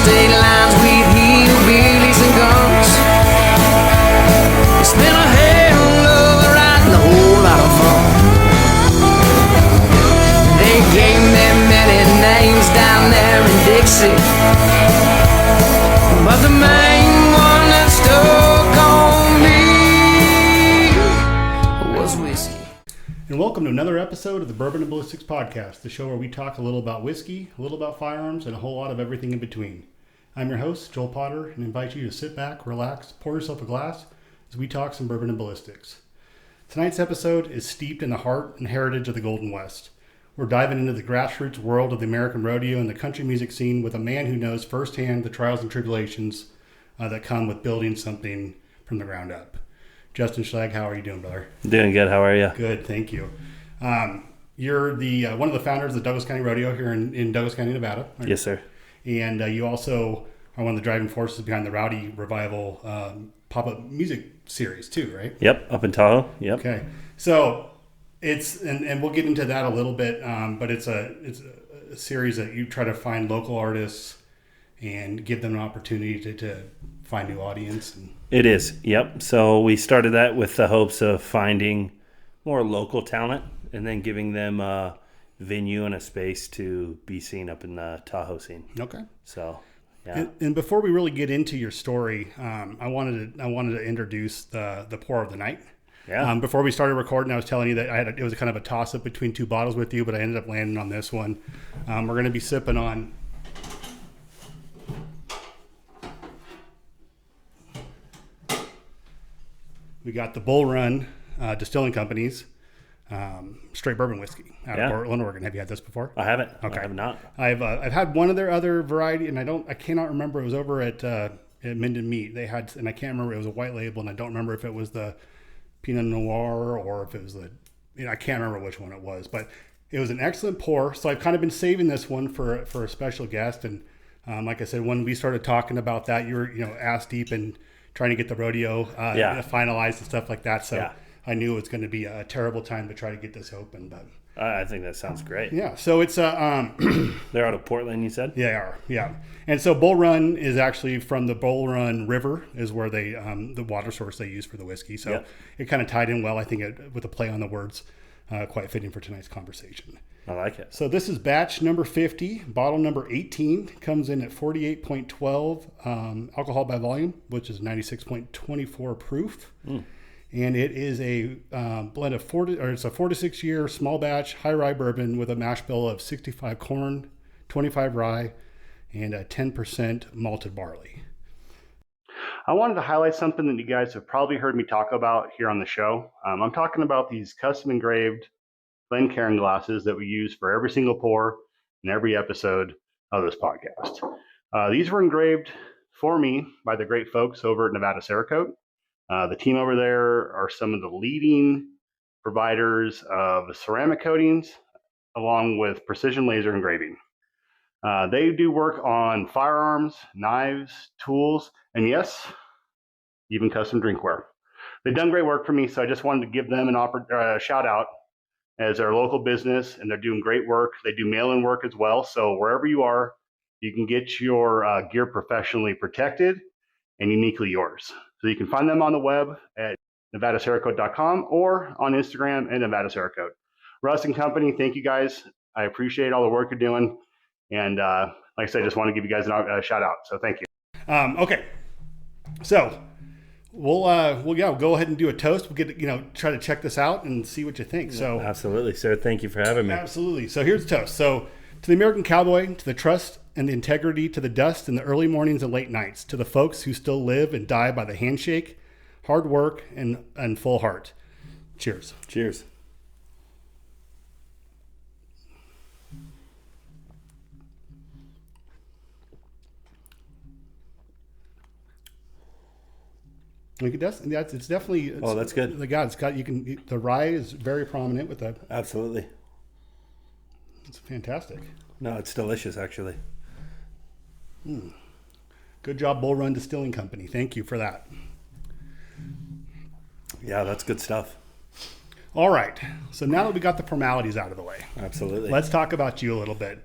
state lines with hillbillies and guns. It's been a hell of a ride and a whole lot of fun. They gave me many names down there in Dixie, but the main one that stuck on me was whiskey. And welcome to another episode of the Bourbon and Ballistics Podcast, the show where we talk a little about whiskey, a little about firearms, and a whole lot of everything in between. I'm your host, Joel Potter, and invite you to sit back, relax, pour yourself a glass as we talk some bourbon and ballistics. Tonight's episode is steeped in the heart and heritage of the Golden West. We're diving into the grassroots world of the American rodeo and the country music scene with a man who knows firsthand the trials and tribulations that come with building something from the ground up. Justin Schlag, how are you doing, brother? Doing good. How are you? Good, thank you. You're the one of the founders of the Douglas County Rodeo here in Douglas County, Nevada. Right? Yes, sir. And you also are one of the driving forces behind the Rowdy Revival pop-up music series too, right? Yep, up in Tahoe. Yep. Okay, so it's and we'll get into that a little bit, but it's a series that you try to find local artists and give them an opportunity to find new audience. It is. Yep. So we started that with the hopes of finding more local talent and then giving them a venue and a space to be seen up in the Tahoe scene. Okay. So, yeah. And before we really get into your story, I wanted to introduce the pour of the night. Yeah. Before we started recording, I was telling you that it was kind of a toss up between two bottles with you, but I ended up landing on this one. We're going to be sipping on. We got the Bull Run Distilling Company's straight bourbon whiskey out of Portland, Oregon. Have you had this before? I haven't. Okay. I have not. I've had one of their other variety, and I cannot remember. It was over at Minden Meat. They had, and I can't remember. It was a white label, and I don't remember if it was the Pinot Noir or if it was the. I can't remember which one it was, but it was an excellent pour. So I've kind of been saving this one for a special guest, and like I said, when we started talking about that, you were ass deep in trying to get the rodeo finalized and stuff like that. So I knew it was going to be a terrible time to try to get this open, but I think that sounds great. yeah. So it's they're out of Portland, you said? They are, yeah. And so Bull Run is actually from the Bull Run River is where they the water source they use for the whiskey. So it kind of tied in well. I think with a play on the words, quite fitting for tonight's conversation. I like it. So this is batch number 50, bottle number 18, comes in at 48.12 alcohol by volume, which is 96.24 proof. And it is a blend of it's a 4 to 6 year small batch high rye bourbon with a mash bill of 65 corn, 25 rye, and 10% malted barley. I wanted to highlight something that you guys have probably heard me talk about here on the show. I'm talking about these custom engraved Glencairn glasses that we use for every single pour in every episode of this podcast. These were engraved for me by the great folks over at Nevada Cerakote. The team over there are some of the leading providers of ceramic coatings along with precision laser engraving. They do work on firearms, knives, tools, and yes, even custom drinkware. They've done great work for me, so I just wanted to give them a shout out as their local business, and they're doing great work. They do mail-in work as well, so wherever you are, you can get your gear professionally protected and uniquely yours. So you can find them on the web at nevadacerakote.com or on Instagram at Nevada Cerakote. Russ and company, thank you guys. I appreciate all the work you're doing. And like I said, I just want to give you guys a shout out. So thank you. Okay. So we'll go ahead and do a toast. We'll get, try to check this out and see what you think. So absolutely, sir. Thank you for having me. Absolutely. So here's the toast. So to the American cowboy, to the trust and the integrity, to the dust in the early mornings and late nights, to the folks who still live and die by the handshake, hard work, and full heart. Cheers. Cheers. It's definitely. Oh, that's good. The rye is very prominent with that. Absolutely. It's fantastic. No, it's delicious, actually. Good job, Bull Run Distilling Company. Thank you for that. Yeah, that's good stuff. All right. So now that we got the formalities out of the way, absolutely, let's talk about you a little bit.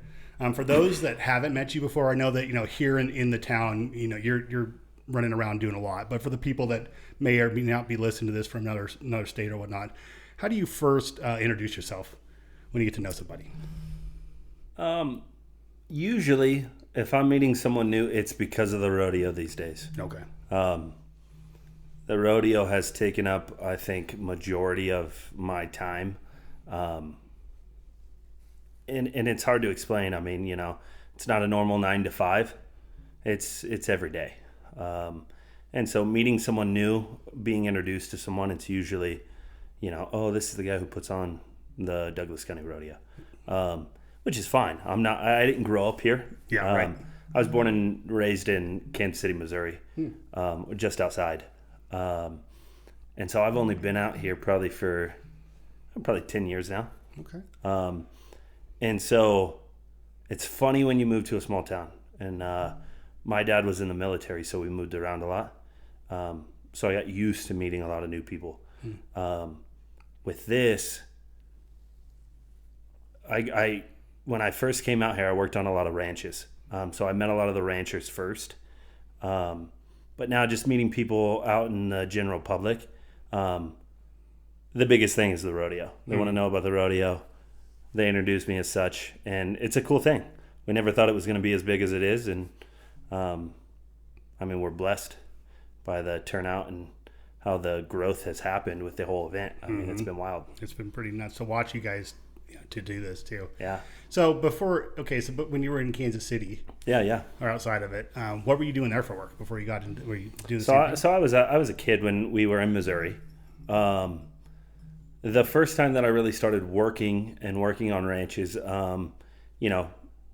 For those that haven't met you before, I know that, here in the town, you're running around doing a lot. But for the people that may or may not be listening to this from another state or whatnot, how do you first introduce yourself when you get to know somebody? Usually, if I'm meeting someone new, it's because of the rodeo these days. Okay. The rodeo has taken up, I think, majority of my time. And it's hard to explain. I mean, it's not a normal 9 to 5. It's every day. And so meeting someone new, being introduced to someone, it's usually, oh, this is the guy who puts on the Douglas County Rodeo, which is fine. I didn't grow up here. Yeah, right. I was born and raised in Kansas City, Missouri, just outside. And so I've only been out here probably 10 years now. Okay. And so it's funny when you move to a small town. And my dad was in the military, so we moved around a lot. So I got used to meeting a lot of new people. With this, when I first came out here, I worked on a lot of ranches. So I met a lot of the ranchers first. But now just meeting people out in the general public, the biggest thing is the rodeo. They want to know about the rodeo. They introduced me as such, and it's a cool thing. We never thought it was going to be as big as it is, and we're blessed by the turnout and how the growth has happened with the whole event. I mean, it's been wild. It's been pretty nuts to watch you guys to do this too. Yeah. So but when you were in Kansas City, yeah, or outside of it, what were you doing there for work before you got into? Were you doing? So I was a kid when we were in Missouri. The first time that I really started working on ranches, the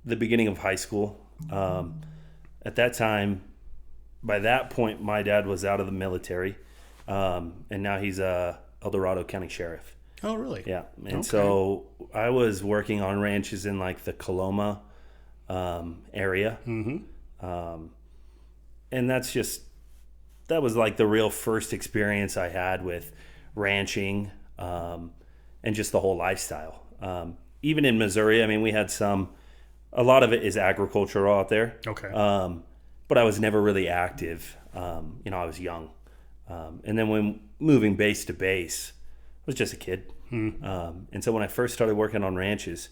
beginning of high school. At that time, by that point, my dad was out of the military, and now he's a El Dorado County Sheriff. Oh, really? Yeah. And so I was working on ranches in like the Coloma area. Mm-hmm. And that was like the real first experience I had with ranching and just the whole lifestyle. Even in Missouri, we had a lot of it is agricultural out there. Okay. But I was never really active. I was young. And then when moving base to base, I was just a kid. And so when I first started working on ranches,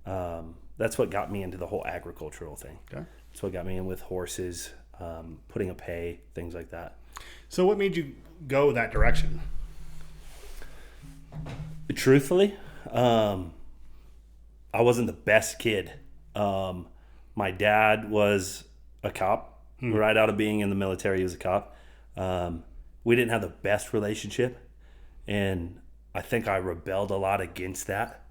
that's what got me into the whole agricultural thing. Okay. That's what got me in with horses, putting up hay, things like that. So what made you go that direction? Truthfully, I wasn't the best kid. My dad was a cop. Right out of being in the military, he was a cop. We didn't have the best relationship, and I think I rebelled a lot against that.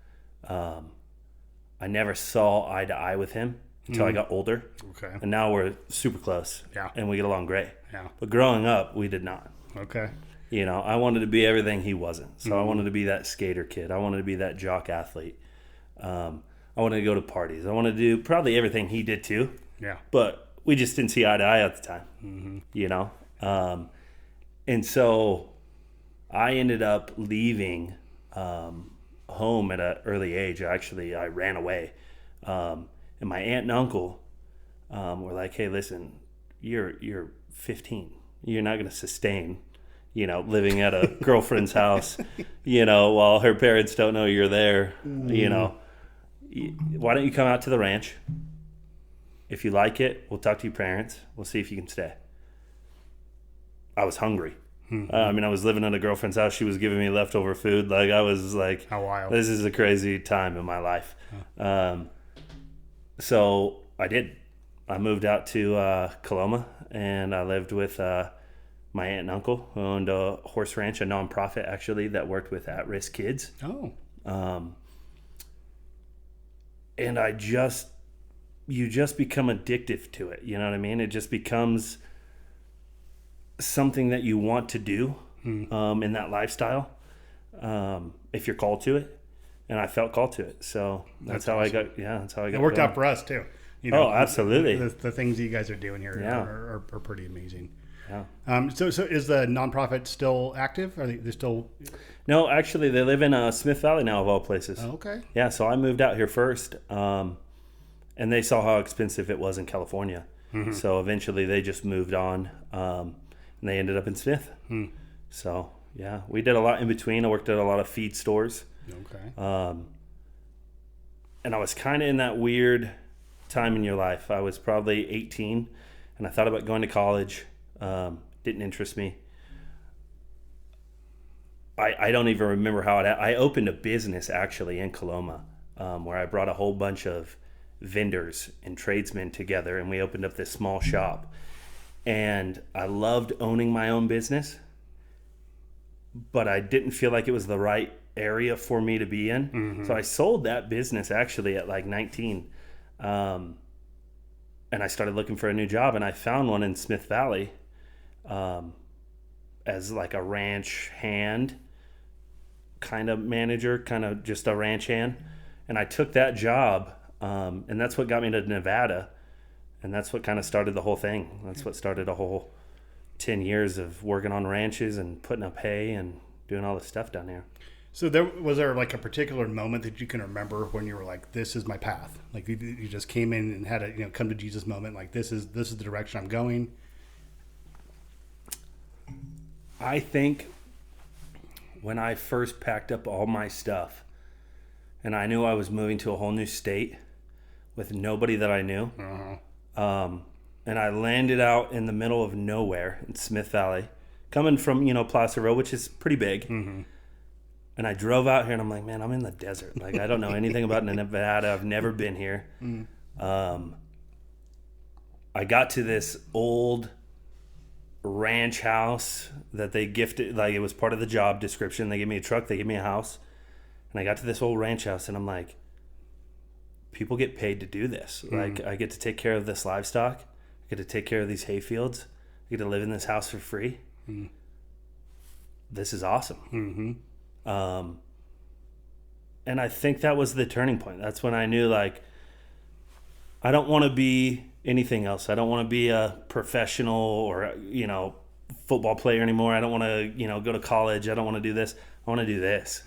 I never saw eye to eye with him until I got older. Okay. And now we're super close. Yeah. And we get along great. Yeah. But growing up, we did not. Okay. I wanted to be everything he wasn't. So I wanted to be that skater kid. I wanted to be that jock athlete. I wanted to go to parties. I wanted to do probably everything he did too. Yeah. But we just didn't see eye to eye at the time, and so I ended up leaving home at an early age. Actually, I ran away, and my aunt and uncle were like, "Hey, listen, you're 15. You're not going to sustain, living at a girlfriend's house, while her parents don't know you're there. Why don't you come out to the ranch? If you like it, we'll talk to your parents. We'll see if you can stay." I was hungry. I was living at a girlfriend's house. She was giving me leftover food. Like, I was like, how wild. This is a crazy time in my life. So I did. I moved out to Coloma, and I lived with my aunt and uncle, who owned a horse ranch, a nonprofit actually, that worked with at-risk kids. Oh. And you just become addictive to it. You know what I mean? It just becomes something that you want to do in that lifestyle, if you're called to it. And I felt called to it. So that's how awesome. that's how I got It worked going. out for us too. Oh, absolutely. The things that you guys are doing here Yeah. are pretty amazing. Yeah. So is the nonprofit still active? Are they still? No, actually, they live in Smith Valley now, of all places. Oh, okay. Yeah, so I moved out here first. and they saw how expensive it was in California. So eventually they just moved on, and they ended up in Smith. So yeah, we did a lot in between. I worked at a lot of feed stores. Okay. And I was kind of in that weird time in your life. I was probably 18, and I thought about going to college. Didn't interest me. I don't even remember how I opened a business actually in Coloma, where I brought a whole bunch of vendors and tradesmen together, and we opened up this small shop. And I loved owning my own business, but I didn't feel like it was the right area for me to be in. So I sold that business actually at like 19. And I started looking for a new job, and I found one in Smith Valley as like a ranch hand kind of manager, kind of just a ranch hand. And I took that job, and that's what got me to Nevada. And that's what kind of started the whole thing. That's what started a whole 10 years of working on ranches and putting up hay and doing all this stuff down there. So was there like a particular moment that you can remember when you were like, this is my path? Like you just came in and had a come to Jesus moment, like this is the direction I'm going? I think when I first packed up all my stuff and I knew I was moving to a whole new state with nobody that I knew, and I landed out in the middle of nowhere in Smith Valley, coming from, Placer Road, which is pretty big. And I drove out here and I'm like, man, I'm in the desert. Like, I don't know anything about Nevada. I've never been here. I got to this old ranch house that they gifted, like it was part of the job description. They gave me a truck, they gave me a house. And I got to this old ranch house and I'm like, people get paid to do this. Like, I get to take care of this livestock. I get to take care of these hay fields. I get to live in this house for free. This is awesome. And I think that was the turning point. That's when I knew, like, I don't want to be anything else. I don't want to be a professional or, football player anymore. I don't want to, go to college. I don't want to do this. I want to do this.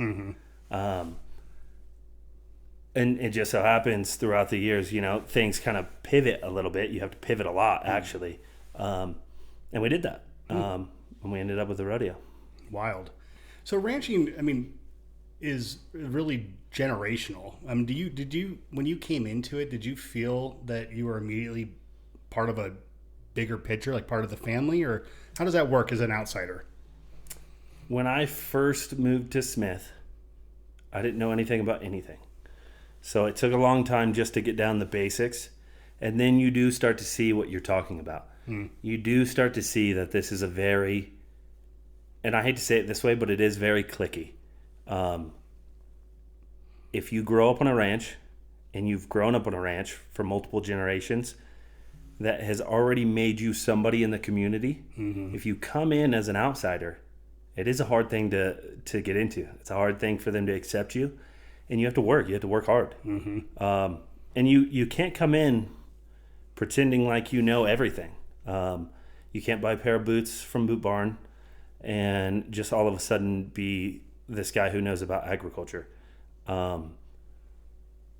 And it just so happens throughout the years, things kind of pivot a little bit. You have to pivot a lot, actually. And we did that. And we ended up with the rodeo. Wild. So ranching, is really generational. Did you when you came into it, did you feel that you were immediately part of a bigger picture, like part of the family, or how does that work as an outsider? When I first moved to Smith, I didn't know anything about anything. So it took a long time just to get down the basics. And then you do start to see what you're talking about. You do start to see that this is a very, and I hate to say it this way, but it is very cliquey. If you grow up on a ranch and you've grown up on a ranch for multiple generations, that has already made you somebody in the community. If you come in as an outsider, it is a hard thing to get into. It's a hard thing for them to accept you, and you have to work. You have to work hard. And you can't come in pretending like you know everything. You can't buy a pair of boots from Boot Barn and just all of a sudden be this guy who knows about agriculture. And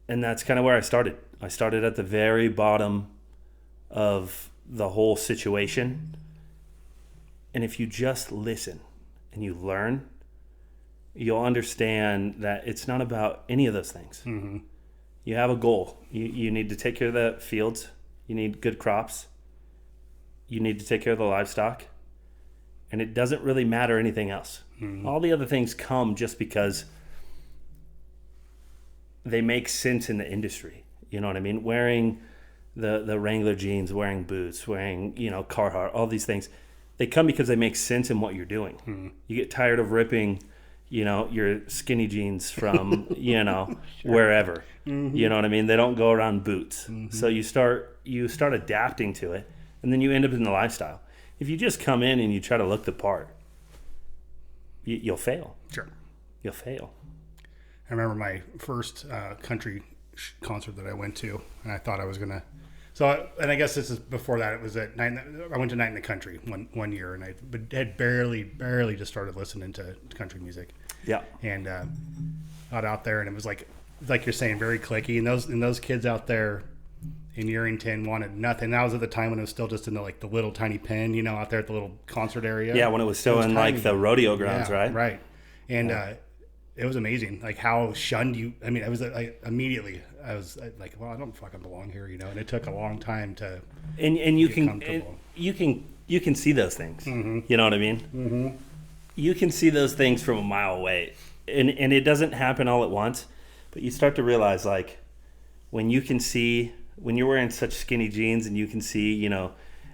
that's kind of where I started. I started at the very bottom of the whole situation. And if you just listen and you learn, you'll understand that it's not about any of those things. You have a goal. You need to take care of the fields. You need good crops. You need to take care of the livestock. And it doesn't really matter anything else. All the other things come just because they make sense in the industry. You know what I mean? Wearing the Wrangler jeans, wearing boots, wearing, Carhartt, all these things, they come because they make sense in what you're doing. You get tired of ripping, your skinny jeans from, wherever. You know what I mean? They don't go around boots. So you start adapting to it, and then you end up in the lifestyle. If you just come in and you try to look the part, you'll fail. Sure. You'll fail. I remember my first country concert that I went to, and I thought I was gonna. And I guess this is before that. It was at night. I went to Night in the Country one year, and I had barely just started listening to country music. Yeah. And got out there, and it was like you're saying, very cliquey. And those kids out there, in Urington wanted nothing. That was at the time when it was still just in the little tiny pen, out there at the little concert area. Yeah, when it was still in tiny. the rodeo grounds, Yeah, right? Right. And it was amazing, how shunned you. I mean, I was immediately. I was like, well, I don't fucking belong here, and it took a long time to. And you get can comfortable. you can see those things. Mm-hmm. You know what I mean? Mm-hmm. You can see those things from a mile away, and it doesn't happen all at once, but you start to realize when you're wearing such skinny jeans and you can see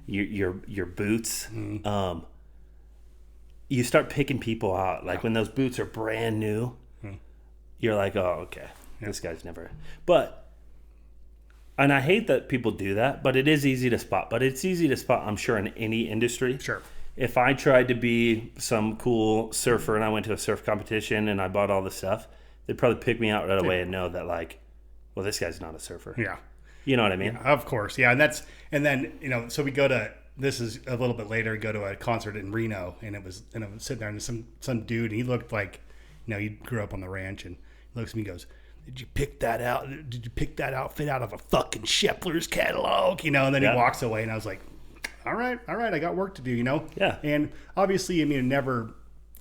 your boots. Mm-hmm. You start picking people out. When those boots are brand new, you're like, oh, okay, this guy's never. And I hate that people do that, but it is easy to spot. But it's easy to spot, I'm sure, in any industry. Sure. If I tried to be some cool surfer and I went to a surf competition and I bought all the stuff, they'd probably pick me out right away and know that, well, this guy's not a surfer. Yeah. You know what I mean? Yeah, of course. Yeah. And then, so we go to, this is a little bit later, go to a concert in Reno, and I was sitting there, and some dude, and he looked like, he grew up on the ranch, and he looks at me and goes, did you pick that outfit out of a fucking Scheffler's catalog? And then he walks away, and I was like, all right, I got work to do, Yeah. And obviously, it never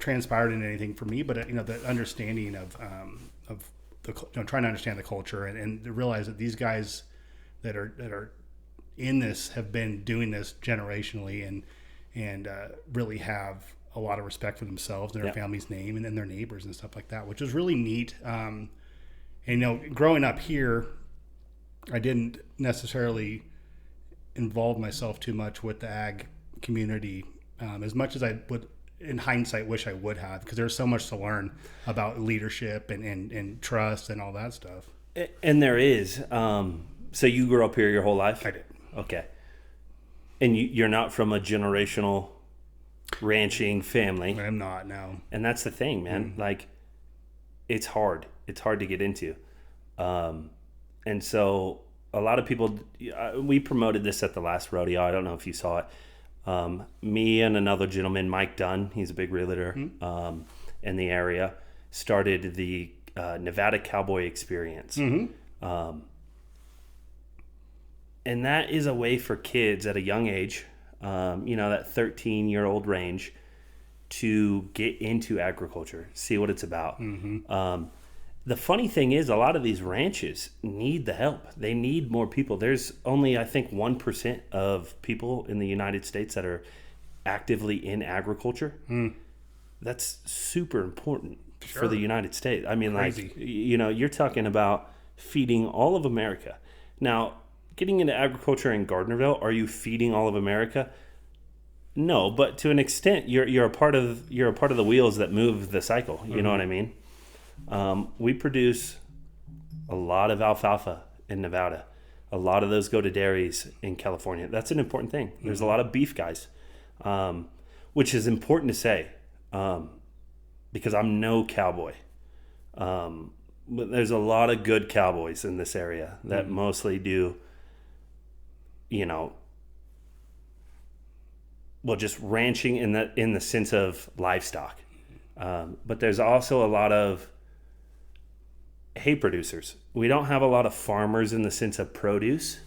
transpired into anything for me, but the understanding of trying to understand the culture and to realize that these guys that are in this have been doing this generationally and really have a lot of respect for themselves and their family's name and then their neighbors and stuff like that, which is really neat. And growing up here, I didn't necessarily involve myself too much with the ag community as much as I would, in hindsight, wish I would have, because there's so much to learn about leadership and trust and all that stuff. And there is. So you grew up here your whole life? I did. Okay. And you're not from a generational ranching family? I'm not, no. And that's the thing, man. Mm-hmm. It's hard. It's hard to get into. And so a lot of people, we promoted this at the last rodeo. I don't know if you saw it. Me and another gentleman, Mike Dunn, he's a big realtor in the area, started the Nevada Cowboy Experience. Mm-hmm. And that is a way for kids at a young age, that 13-year-old range, to get into agriculture, see what it's about. Mm-hmm. The funny thing is, a lot of these ranches need the help. They need more people. There's only, I think, 1% of people in the United States that are actively in agriculture. Mm. That's super important for the United States. I mean, crazy. You're talking about feeding all of America. Now, getting into agriculture in Gardnerville, are you feeding all of America? No, but to an extent, you're a part of the wheels that move the cycle. You know what I mean? We produce a lot of alfalfa in Nevada. A lot of those go to dairies in California. That's an important thing. There's a lot of beef guys, which is important to say, because I'm no cowboy. But there's a lot of good cowboys in this area that mostly do, just ranching in the sense of livestock. But there's also a lot of hay producers. We don't have a lot of farmers in the sense of produce,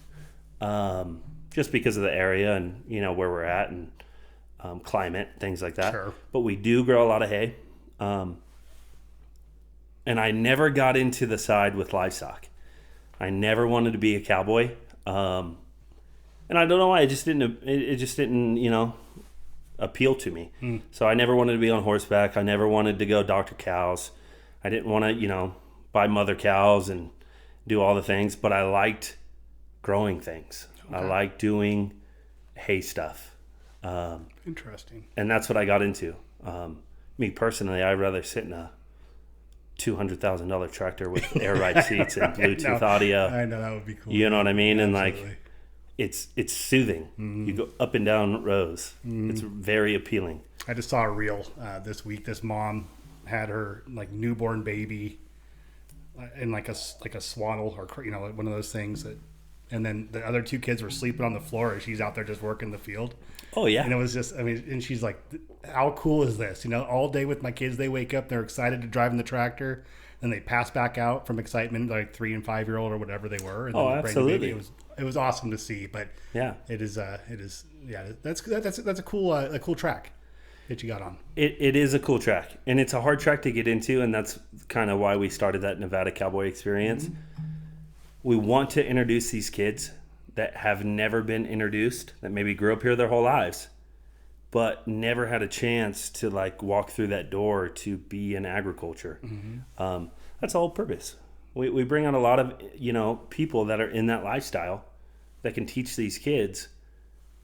just because of the area and where we're at and climate, things like that. Sure. But we do grow a lot of hay. And I never got into the side with livestock. I never wanted to be a cowboy. And I don't know why, it just didn't appeal to me. So I never wanted to be on horseback. I never wanted to go doctor cows. I didn't want to, buy mother cows and do all the things, but I liked growing things. Okay. I liked doing hay stuff. Interesting. And that's what I got into. Me personally, I'd rather sit in a $200,000 tractor with air ride seats and Bluetooth audio. I know, that would be cool. You know what I mean? Absolutely. And it's soothing. Mm-hmm. You go up and down rows. Mm-hmm. It's very appealing. I just saw a reel this week. This mom had her newborn baby in a swaddle or one of those things and then the other two kids were sleeping on the floor as she's out there just working the field. Oh yeah. And it was just, and she's like, how cool is this? All day with my kids, they wake up, they're excited to drive in the tractor, then they pass back out from excitement, 3 and 5 year old or whatever they were. And then absolutely. It was it was awesome to see. But Yeah. it is that's a cool track that you got on. It is a cool track, and it's a hard track to get into, and that's kind of why we started that Nevada Cowboy Experience. We want to introduce these kids that have never been introduced, that maybe grew up here their whole lives, but never had a chance to like walk through that door to be in agriculture. That's the whole purpose. We bring out a lot of, people that are in that lifestyle that can teach these kids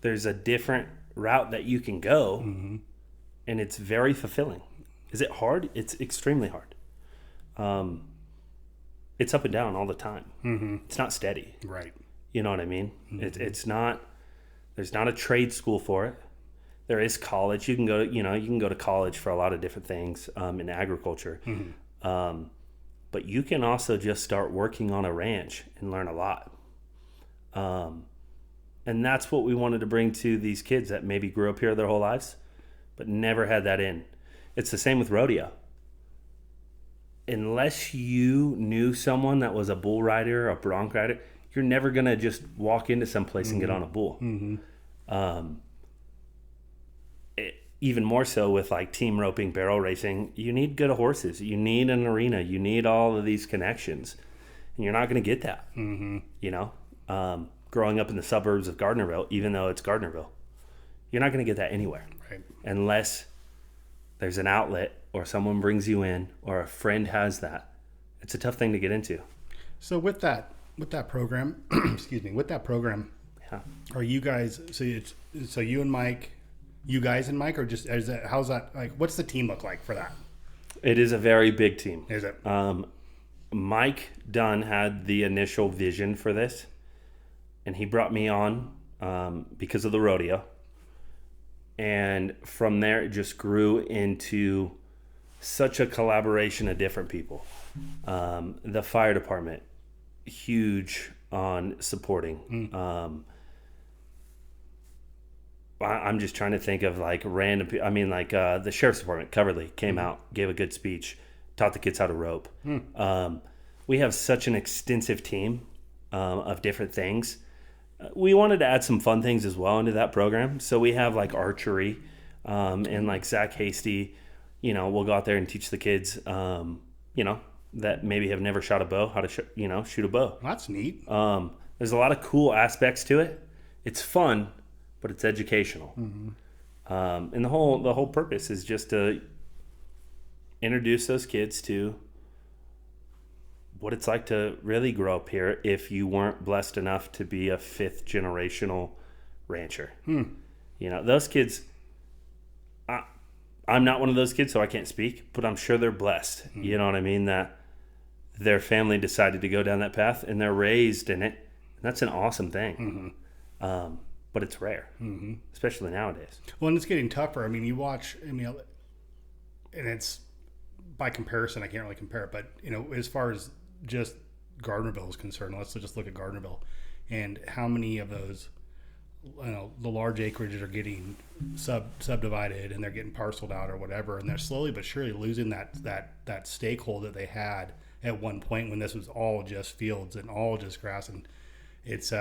there's a different route that you can go, and it's very fulfilling. Is it hard? It's extremely hard. It's up and down all the time. It's not steady. Right. You know what I mean? It's not. There's not a trade school for it. There is college. You can go. You can go to college for a lot of different things in agriculture. But you can also just start working on a ranch and learn a lot. And that's what we wanted to bring to these kids that maybe grew up here their whole lives, but never had that in. It's the same with rodeo. Unless you knew someone that was a bull rider, a bronc rider, you're never going to just walk into some place and get on a bull. Even more so with like team roping, barrel racing, you need good horses. You need an arena. You need all of these connections. And you're not going to get that, growing up in the suburbs of Gardnerville, even though it's Gardnerville. You're not going to get that anywhere. Right. Unless there's an outlet or someone brings you in or a friend has that. It's a tough thing to get into. So with that program, Yeah. are you guys, so you and Mike, or just, how's that, like, what's the team look like for that? It is a very big team. Is it? Mike Dunn had the initial vision for this, and he brought me on because of the rodeo. And from there, it just grew into such a collaboration of different people. The fire department, huge on supporting. I'm just trying to think of like random. The sheriff's department, Coverly, came out, gave a good speech, taught the kids how to rope. We have such an extensive team of different things. We wanted to add some fun things as well into that program. So we have like archery, and like Zach Hasty, we'll go out there and teach the kids, that maybe have never shot a bow, how to shoot a bow. That's neat. There's a lot of cool aspects to it. It's fun, but it's educational. And the whole purpose is just to introduce those kids to what it's like to really grow up here if you weren't blessed enough to be a fifth generational rancher. Those kids, I'm not one of those kids, so I can't speak, but I'm sure they're blessed. You know what I mean? That their family decided to go down that path and they're raised in it. That's an awesome thing. But it's rare, especially nowadays. Well, and it's getting tougher. I mean, you watch, and it's by comparison, I can't really compare it, but as far as just Gardnerville is concerned, let's just look at Gardnerville and how many of those, the large acreages are getting subdivided and they're getting parceled out or whatever, and they're slowly but surely losing that stakehold that they had at one point when this was all just fields and all just grass. And it's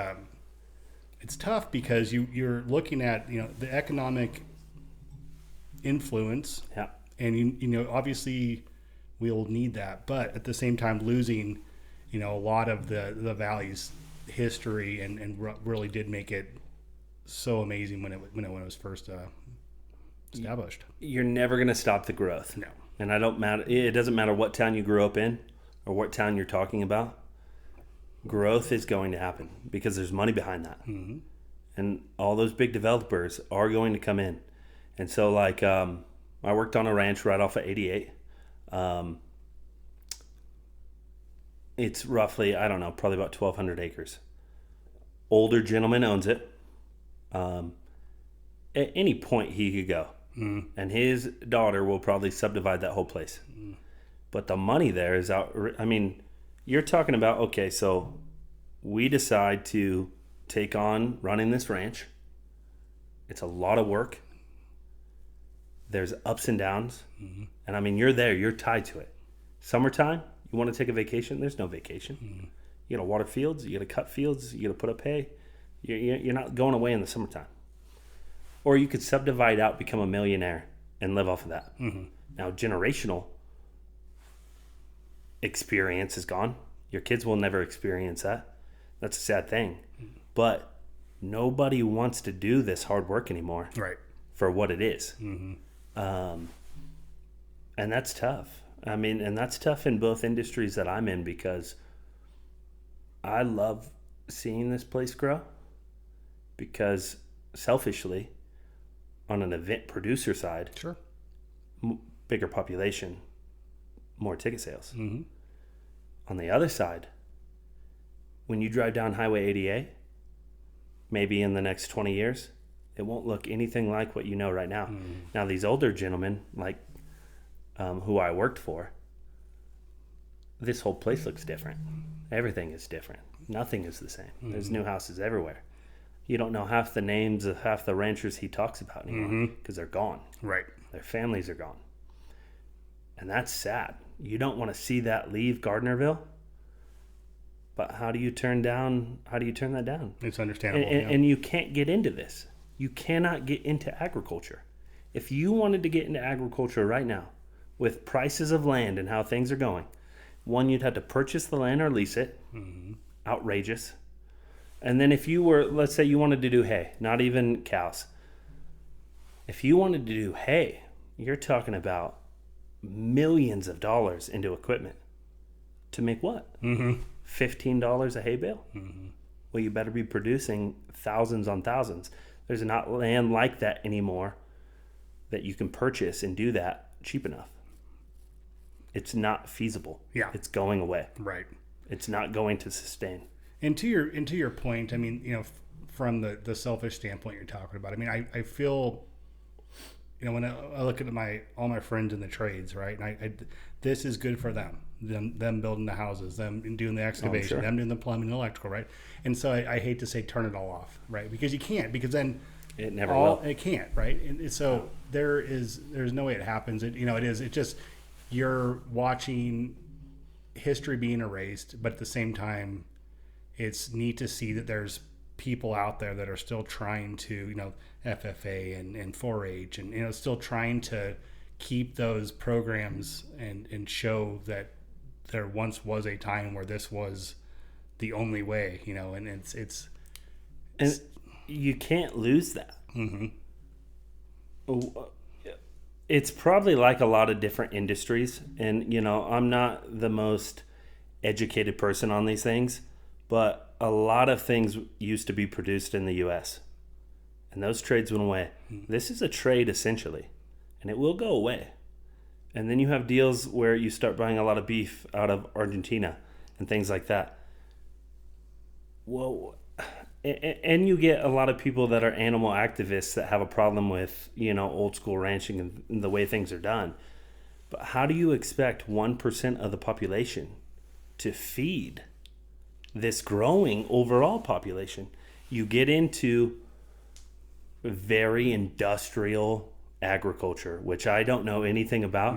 tough because you're looking at the economic influence, and obviously we'll need that, but at the same time losing a lot of the valley's history and really did make it so amazing when it was first established. You're never going to stop the growth. No. And it doesn't matter what town you grew up in or what town you're talking about. Growth is going to happen because there's money behind that. And all those big developers are going to come in. And so like I worked on a ranch right off of 88. It's roughly, I don't know, probably about 1,200 acres. Older gentleman owns it. At any point he could go. And his daughter will probably subdivide that whole place. But the money there is out. I mean, you're talking about, okay, so we decide to take on running this ranch. It's a lot of work. There's ups and downs. And I mean, you're there, you're tied to it. Summertime, you want to take a vacation? There's no vacation. You got to water fields. You got to cut fields. You got to put up hay. You're not going away in the summertime. Or you could subdivide out, become a millionaire, and live off of that. Mm-hmm. Now, generational experience is gone. Your kids will never experience that. That's a sad thing. Mm-hmm. But nobody wants to do this hard work anymore. Right. For what it is. Mm-hmm. And that's tough. I mean, and that's tough in both industries that I'm in, because I love seeing this place grow, because selfishly, on an event producer side, sure, bigger population, more ticket sales. Mm-hmm. On the other side, when you drive down Highway 80A, maybe in the next 20 years, it won't look anything like what you know right now. Mm-hmm. Now, these older gentlemen, like who I worked for, this whole place looks different. Everything is different. Nothing is the same. Mm-hmm. There's new houses everywhere. You don't know half the names of half the ranchers he talks about anymore, because they're gone. Right. Their families are gone. And that's sad. You don't want to see that leave Gardnerville. But how do you turn that down? It's understandable. And you can't get into this. You cannot get into agriculture. If you wanted to get into agriculture right now, with prices of land and how things are going, one, you'd have to purchase the land or lease it. Mm-hmm. Outrageous. And then if you were, let's say you wanted to do hay, not even cows. If you wanted to do hay, you're talking about millions of dollars into equipment. To make what? Mm-hmm. $15 a hay bale? Mm-hmm. Well, you better be producing thousands on thousands. There's not land like that anymore that you can purchase and do that cheap enough. It's not feasible. Yeah. It's going away. Right. It's not going to sustain. And to your point, I mean, from the selfish standpoint you're talking about, I mean, I feel, when I look at all my friends in the trades, right? And this is good for them building the houses, them doing the excavation, sure. them doing the plumbing and electrical, right? And so I hate to say turn it all off, right? Because you can't, because then it never will. It can't, right? And so there's no way it happens. It's just you're watching history being erased, but at the same time, it's neat to see that there's people out there that are still trying to, FFA and 4-H and, still trying to keep those programs and show that there once was a time where this was the only way, and it's and you can't lose that. Mm-hmm. It's probably like a lot of different industries, and I'm not the most educated person on these things, but a lot of things used to be produced in the U.S. and those trades went away. Mm-hmm. This is a trade essentially, and it will go away. And then you have deals where you start buying a lot of beef out of Argentina and things like that. Well, and you get a lot of people that are animal activists that have a problem with, old school ranching and the way things are done. But how do you expect 1% of the population to feed this growing overall population? You get into very industrial agriculture, which I don't know anything about.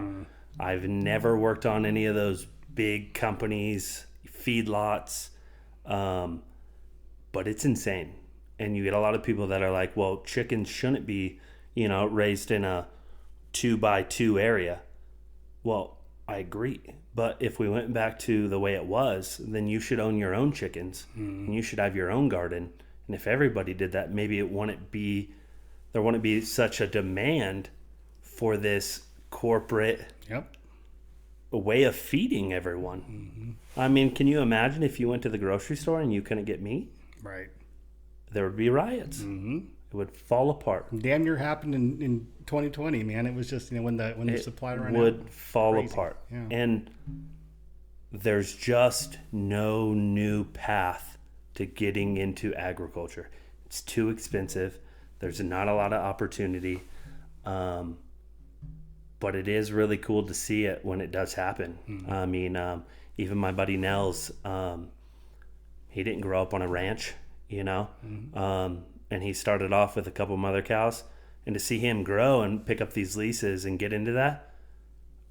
I've never worked on any of those big companies, feedlots, but it's insane. And you get a lot of people that are like, well, chickens shouldn't be, raised in a 2x2 area. Well, I agree. But if we went back to the way it was, then you should own your own chickens and you should have your own garden. And if everybody did that, maybe there wouldn't be such a demand for this corporate way of feeding everyone. Mm-hmm. I mean, can you imagine if you went to the grocery store and you couldn't get meat? Right. There would be riots. Mm-hmm. It would fall apart. Damn near happened in 2020, man. It was just, when the supply ran out. It would fall crazy. apart. Yeah. And there's just no new path to getting into agriculture. It's too expensive. There's not a lot of opportunity. But it is really cool to see it when it does happen. Mm-hmm. I mean, even my buddy Nels, he didn't grow up on a ranch, Mm-hmm. And he started off with a couple mother cows. And to see him grow and pick up these leases and get into that,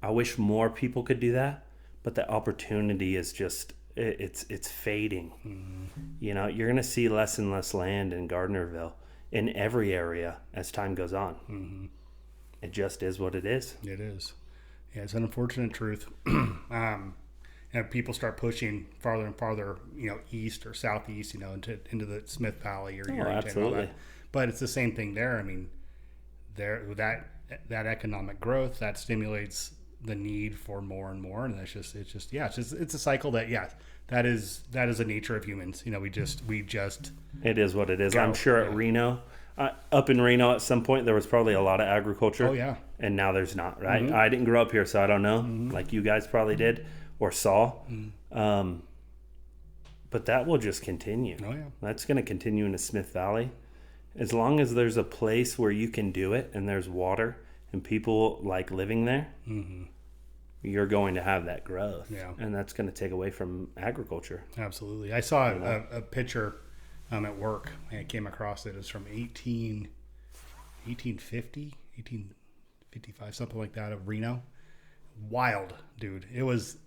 I wish more people could do that. But the opportunity is just, it's fading. You know, you're going to see less and less land in Gardnerville in every area as time goes on. It just is what it is. It is. Yeah, it's an unfortunate truth. And people start pushing farther and farther, you know, east or southeast, you know, into the Smith Valley or Erie and all absolutely. that. But it's the same thing there. I mean, that economic growth that stimulates the need for more and more, and it's a cycle that is a nature of humans. You know, we just It is what it is. Go. I'm sure at Reno, up in Reno at some point, there was probably a lot of agriculture. Oh, yeah. And now there's not, right? I didn't grow up here, so I don't know, like you guys probably did or saw. But that will just continue. Oh, yeah. That's going to continue in the Smith Valley. As long as there's a place where you can do it and there's water and people like living there, you're going to have that growth. Yeah. And that's going to take away from agriculture. Absolutely. I saw a picture at work, and I came across it. It's from 1850, 1855, something like that, of Reno. Wild, dude. It was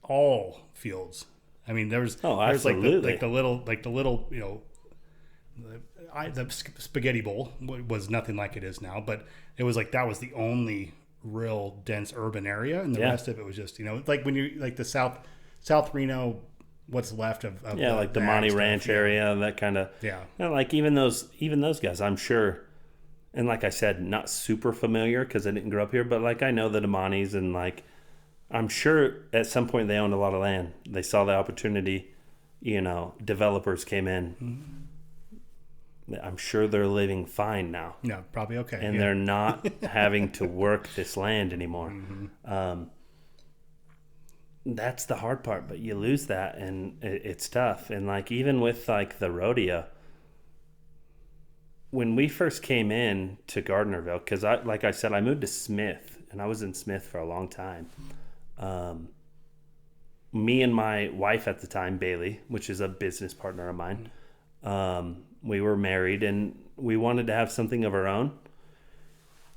all fields. I mean, there's like the little, you know, the spaghetti bowl was nothing like it is now, but it was like that was the only real dense urban area, and the rest of it was just, you know, like when you like the South Reno, what's left of like the Monty Ranch area, that kind of like even those guys, I'm sure. And like I said, not super familiar because I didn't grow up here, but like I know the Demontes, and like I'm sure at some point they owned a lot of land. They saw the opportunity, you know, developers came in. I'm sure they're living fine now. Yeah, probably okay. And they're not having to work this land anymore. That's the hard part, but you lose that and it's tough. And like even with like the rodeo, when we first came in to Gardnerville, because like I said, I moved to Smith, and I was in Smith for a long time. Me and my wife at the time, Bailey, which is a business partner of mine, we were married, and we wanted to have something of our own.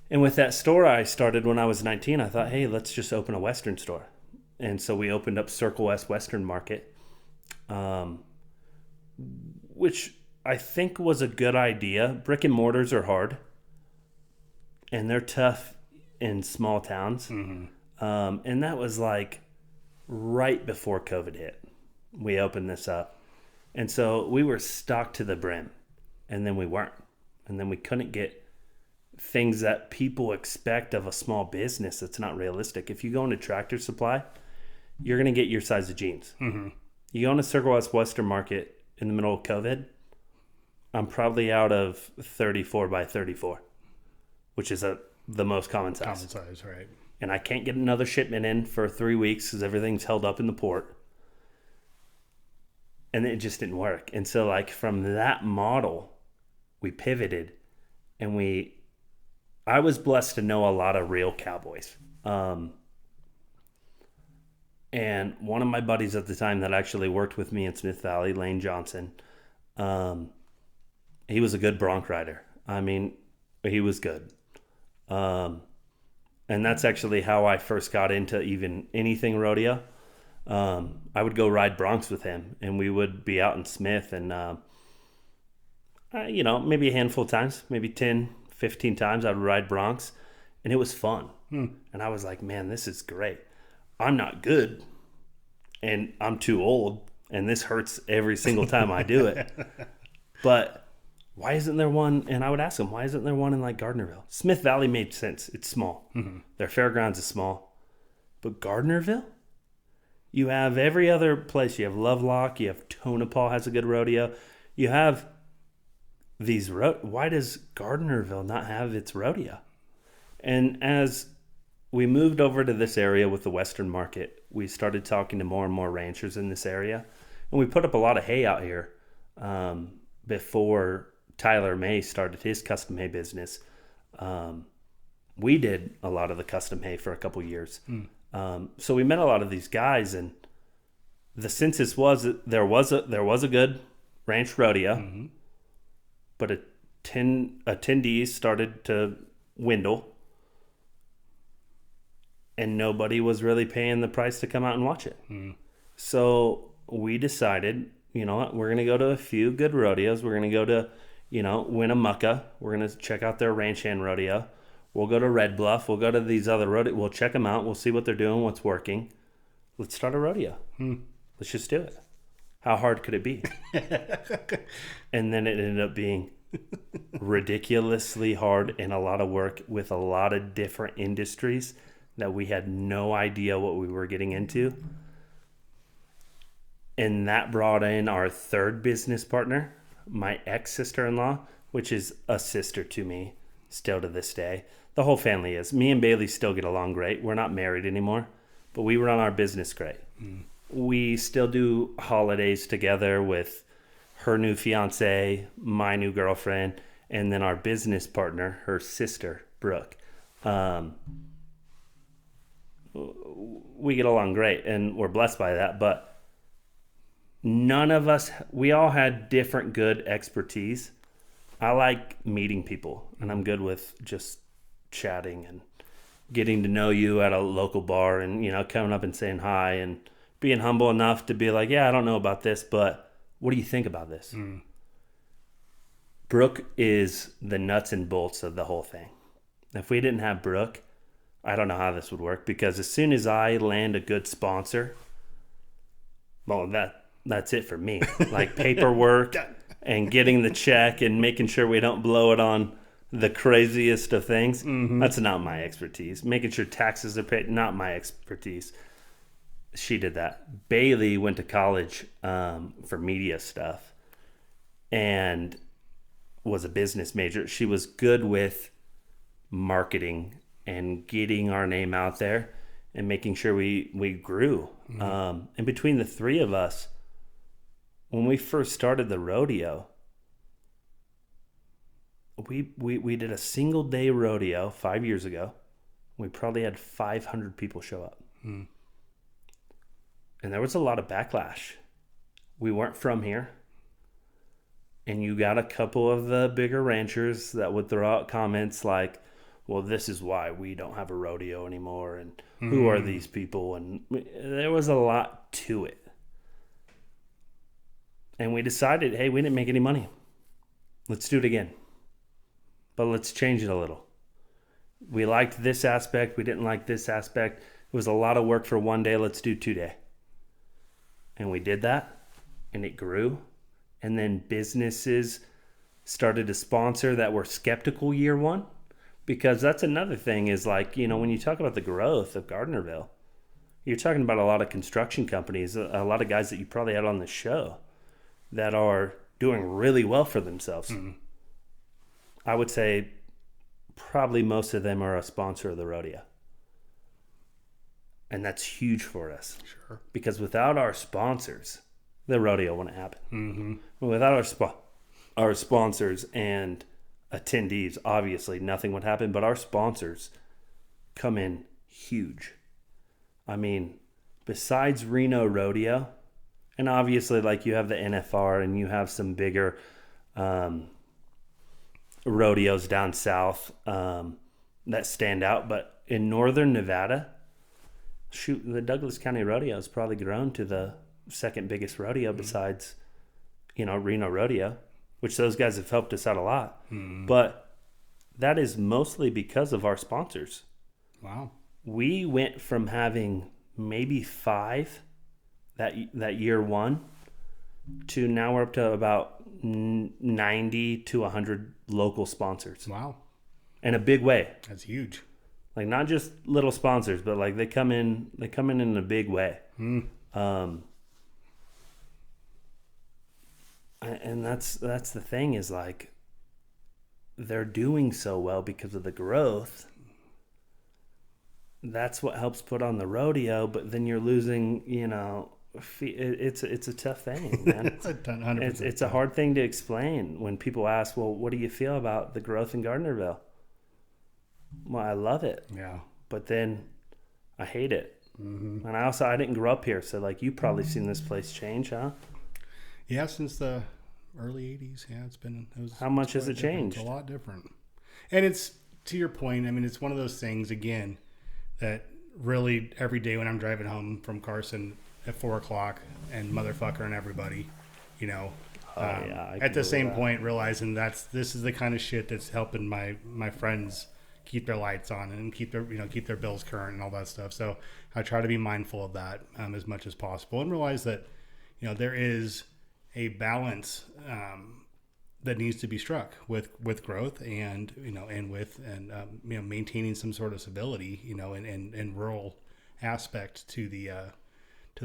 And with that store I started when I was 19, I thought, hey, let's just open a Western store. And so we opened up Circle West Western Market, which I think was a good idea. Brick and mortars are hard, and they're tough in small towns. And that was like right before COVID hit. We opened this up. And so we were stocked to the brim, and then we weren't. And then we couldn't get things that people expect of a small business that's not realistic. If you go into Tractor Supply, you're going to get your size of jeans. You go into Circle West Western Market in the middle of COVID, I'm probably out of 34 by 34, which is the most common size. Common size, right. And I can't get another shipment in for 3 weeks because everything's held up in the port. And it just didn't work. And so like from that model, we pivoted, and I was blessed to know a lot of real cowboys. And one of my buddies at the time that actually worked with me in Smith Valley, Lane Johnson, he was a good bronc rider. I mean, he was good. And that's actually how I first got into even anything rodeo. I would go ride broncs with him, and we would be out in Smith, and you know, maybe a handful of times, maybe 10, 15 times I would ride broncs, and it was fun. And I was like, man, this is great. I'm not good, and I'm too old, and this hurts every single time I do it. But why isn't there one? And I would ask them, why isn't there one in like Gardnerville? Smith Valley made sense. It's small. Their fairgrounds is small. But Gardnerville? You have every other place. You have Lovelock. You have Tonopah has a good rodeo. You have these why does Gardnerville not have its rodeo? And as we moved over to this area with the Western Market, we started talking to more and more ranchers in this area. And we put up a lot of hay out here before Tyler May started his custom hay business. We did a lot of the custom hay for a couple years. So we met a lot of these guys, and the census was that there was a good ranch rodeo, but attendees started to dwindle, and nobody was really paying the price to come out and watch it. So we decided, you know what, we're going to go to a few good rodeos. We're going to go to, Winnemucca. We're going to check out their ranch hand rodeo. We'll go to Red Bluff. We'll go to these other rodeos. We'll check them out. We'll see what they're doing, what's working. Let's start a rodeo. Let's just do it. How hard could it be? And then it ended up being ridiculously hard and a lot of work with a lot of different industries that we had no idea what we were getting into. And that brought in our third business partner, my ex-sister-in-law, which is a sister to me still to this day. The whole family is. Me and Bailey still get along great. We're not married anymore, but we run our business great. We still do holidays together with her new fiance, my new girlfriend, and then our business partner, her sister, Brooke. We get along great, and we're blessed by that, but none of us, we all had different good expertise. I like meeting people, and I'm good with just chatting and getting to know you at a local bar and, coming up and saying hi and being humble enough to be like, yeah, I don't know about this, but what do you think about this? Brooke is the nuts and bolts of the whole thing. If we didn't have Brooke, I don't know how this would work, because as soon as I land a good sponsor, well, that's it for me. Like paperwork and getting the check and making sure we don't blow it on the craziest of things. That's not my expertise. Making sure taxes are paid, not my expertise. She did that. Bailey went to college for media stuff and was a business major. She was good with marketing and getting our name out there and making sure we grew. And between the three of us, when we first started the rodeo, we did a single day rodeo 5 years ago. We probably had 500 people show up. And there was a lot of backlash. We weren't from here. And you got a couple of the bigger ranchers that would throw out comments like, well, this is why we don't have a rodeo anymore. And who are these people? And there was a lot to it. And we decided, hey, we didn't make any money. Let's do it again. But let's change it a little. We liked this aspect. We didn't like this aspect. It was a lot of work for one day. Let's do 2 day. And we did that. And it grew. And then businesses started to sponsor that were skeptical year one. Because that's another thing is like, when you talk about the growth of Gardnerville, you're talking about a lot of construction companies, a lot of guys that you probably had on the show that are doing really well for themselves. I would say probably most of them are a sponsor of the rodeo. And that's huge for us. Sure. Because without our sponsors, the rodeo wouldn't happen. Without our sponsors and attendees, obviously nothing would happen, but our sponsors come in huge. I mean, besides Reno Rodeo, and obviously like you have the NFR and you have some bigger rodeos down south that stand out, but in northern Nevada, the Douglas County Rodeo has probably grown to the second biggest rodeo besides, Reno Rodeo, which those guys have helped us out a lot. But that is mostly because of our sponsors. Wow. We went from having maybe 5 that year one to now we're up to about 90 to 100 local sponsors. Wow. In a big way. That's huge. Like not just little sponsors, but like they come in in a big way. And that's the thing is like they're doing so well because of the growth. That's what helps put on the rodeo, but then you're losing, it's a tough thing, man. It's a 100%. It's a hard thing to explain when people ask, well, what do you feel about the growth in Gardnerville? Well, I love it. Yeah. But then I hate it. And I didn't grow up here. So like you've probably seen this place change, huh? Yeah, since the early 80s. Yeah, How much has it changed? It's a lot different. And it's, to your point, I mean, it's one of those things, again, that really every day when I'm driving home from Carson, at 4:00 and motherfuckering everybody, you know. At the same point, realizing this is the kind of shit that's helping my friends keep their lights on and keep their bills current and all that stuff. So I try to be mindful of that as much as possible, and realize that, you know, there is a balance that needs to be struck with growth and, you know, maintaining some sort of stability, you know, and rural aspect to the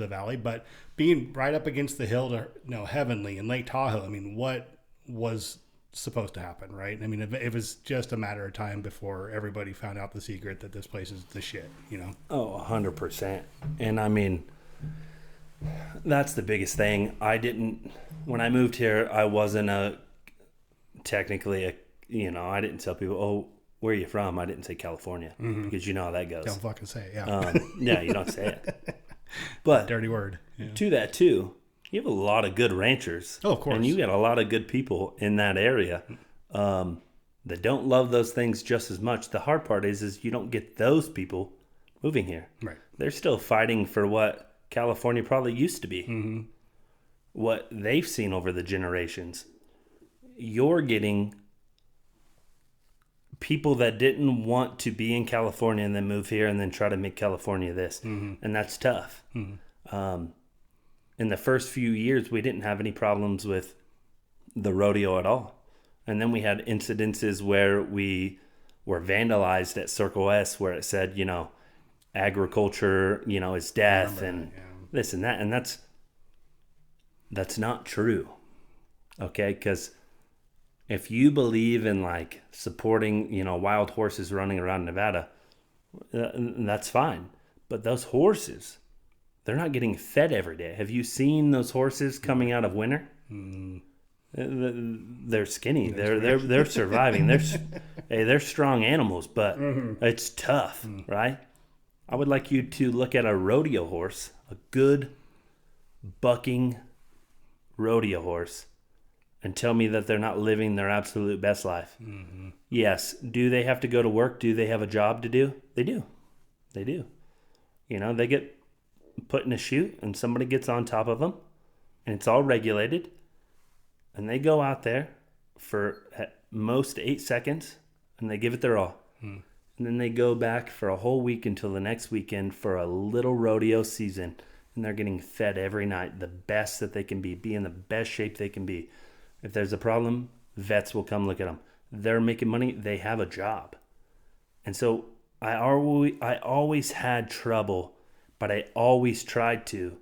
valley, but being right up against the hill to, you know, Heavenly and Lake Tahoe. I mean, what was supposed to happen, right? I mean, it was just a matter of time before everybody found out the secret that this place is the shit, you know? Oh, 100%. And I mean, that's the biggest thing. When I moved here, I wasn't I didn't tell people, oh, where are you from? I didn't say California, because you know how that goes. Don't fucking say it, yeah. Yeah, you don't say it. But dirty word. Yeah. To that too, you have a lot of good ranchers. Oh, of course. And you got a lot of good people in that area that don't love those things just as much. The hard part is you don't get those people moving here. Right. They're still fighting for what California probably used to be, what they've seen over the generations. You're getting people that didn't want to be in California and then move here and then try to make California this. And that's tough. In the first few years, we didn't have any problems with the rodeo at all. And then we had incidences where we were vandalized at Circle S, where it said, you know, agriculture, you know, is death and this and that. And that's not true. Okay. Because if you believe in like supporting, you know, wild horses running around Nevada, that's fine. But those horses, they're not getting fed every day. Have you seen those horses coming out of winter? They're skinny. They're surviving. They're strong animals, but it's tough, right? I would like you to look at a rodeo horse, a good bucking rodeo horse, and tell me that they're not living their absolute best life. Yes. Do they have to go to work? Do they have a job to do? They do. They do. You know, they get put in a chute and somebody gets on top of them and it's all regulated. And they go out there for at most 8 seconds and they give it their all. And then they go back for a whole week until the next weekend for a little rodeo season. And they're getting fed every night, the best that they can be in the best shape they can be. If there's a problem, vets will come look at them. They're making money. They have a job. And so I always had trouble, but I always tried to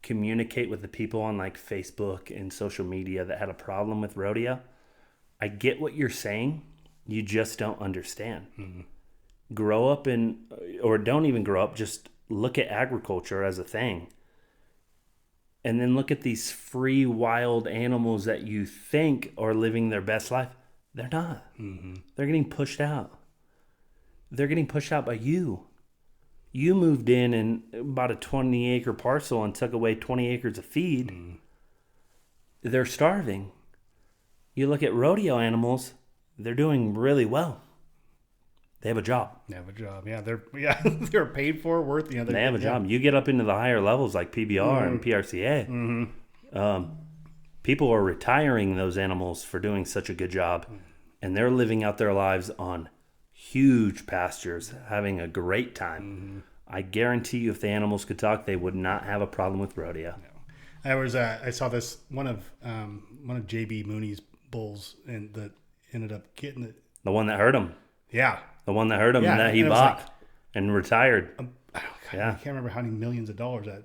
communicate with the people on like Facebook and social media that had a problem with rodeo. I get what you're saying. You just don't understand. Grow up or don't even grow up. Just look at agriculture as a thing. And then look at these free wild animals that you think are living their best life. They're not. They're getting pushed out. They're getting pushed out by you. You moved in and bought a 20-acre parcel and took away 20 acres of feed. They're starving. You look at rodeo animals, they're doing really well. They have a job. They have a job. Yeah, they're paid for, worth. You know, they have a job. You get up into the higher levels like PBR and PRCA. People are retiring those animals for doing such a good job, and they're living out their lives on huge pastures, having a great time. I guarantee you, if the animals could talk, they would not have a problem with rodeo. No. I saw this one of JB Mooney's bulls, and that ended up getting it. The one that hurt him. Yeah. The one that hurt him and that he bought and retired. I can't remember how many millions of dollars that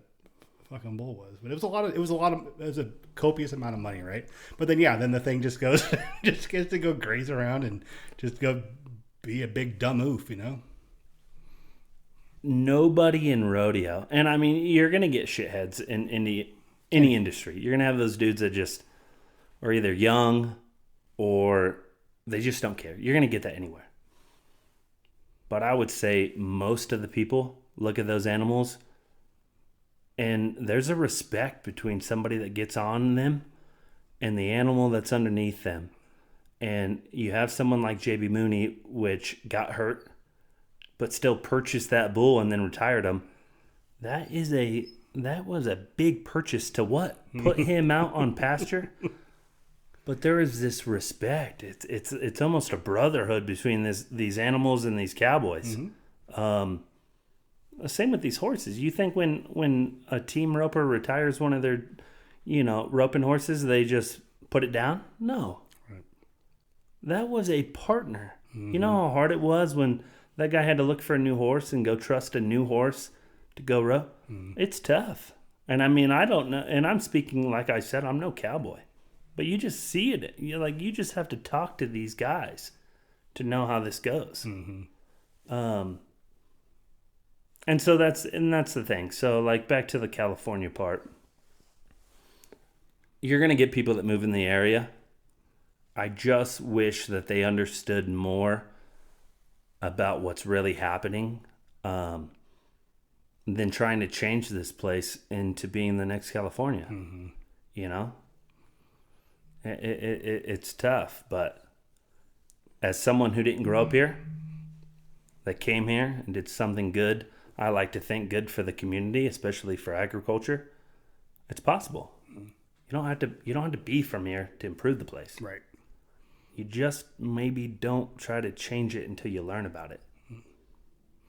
fucking bull was, but it was a copious amount of money, right? But then the thing just gets to go graze around and just go be a big dumb oof, you know? Nobody in rodeo, and I mean, you're going to get shitheads in any industry. You're going to have those dudes that just are either young or they just don't care. You're going to get that anywhere. But I would say most of the people look at those animals and there's a respect between somebody that gets on them and the animal that's underneath them. And you have someone like JB Mooney, which got hurt, but still purchased that bull and then retired him. That is a that was a big purchase to what? Put him out on pasture? But there is this respect. It's almost a brotherhood between these animals and these cowboys. Same with these horses. You think when a team roper retires one of their, roping horses, they just put it down? No. Right. That was a partner. You know how hard it was when that guy had to look for a new horse and go trust a new horse to go rope? It's tough. And I mean, I don't know. And I'm speaking, like I said, I'm no cowboy. But you just see it. You just have to talk to these guys to know how this goes. And so that's the thing. So like back to the California part, you're going to get people that move in the area. I just wish that they understood more about what's really happening than trying to change this place into being the next California. It's tough, but as someone who didn't grow up here, that came here and did something good, I like to think good for the community, especially for agriculture. It's possible. You don't have to be from here to improve the place. Right. You just maybe don't try to change it until you learn about it.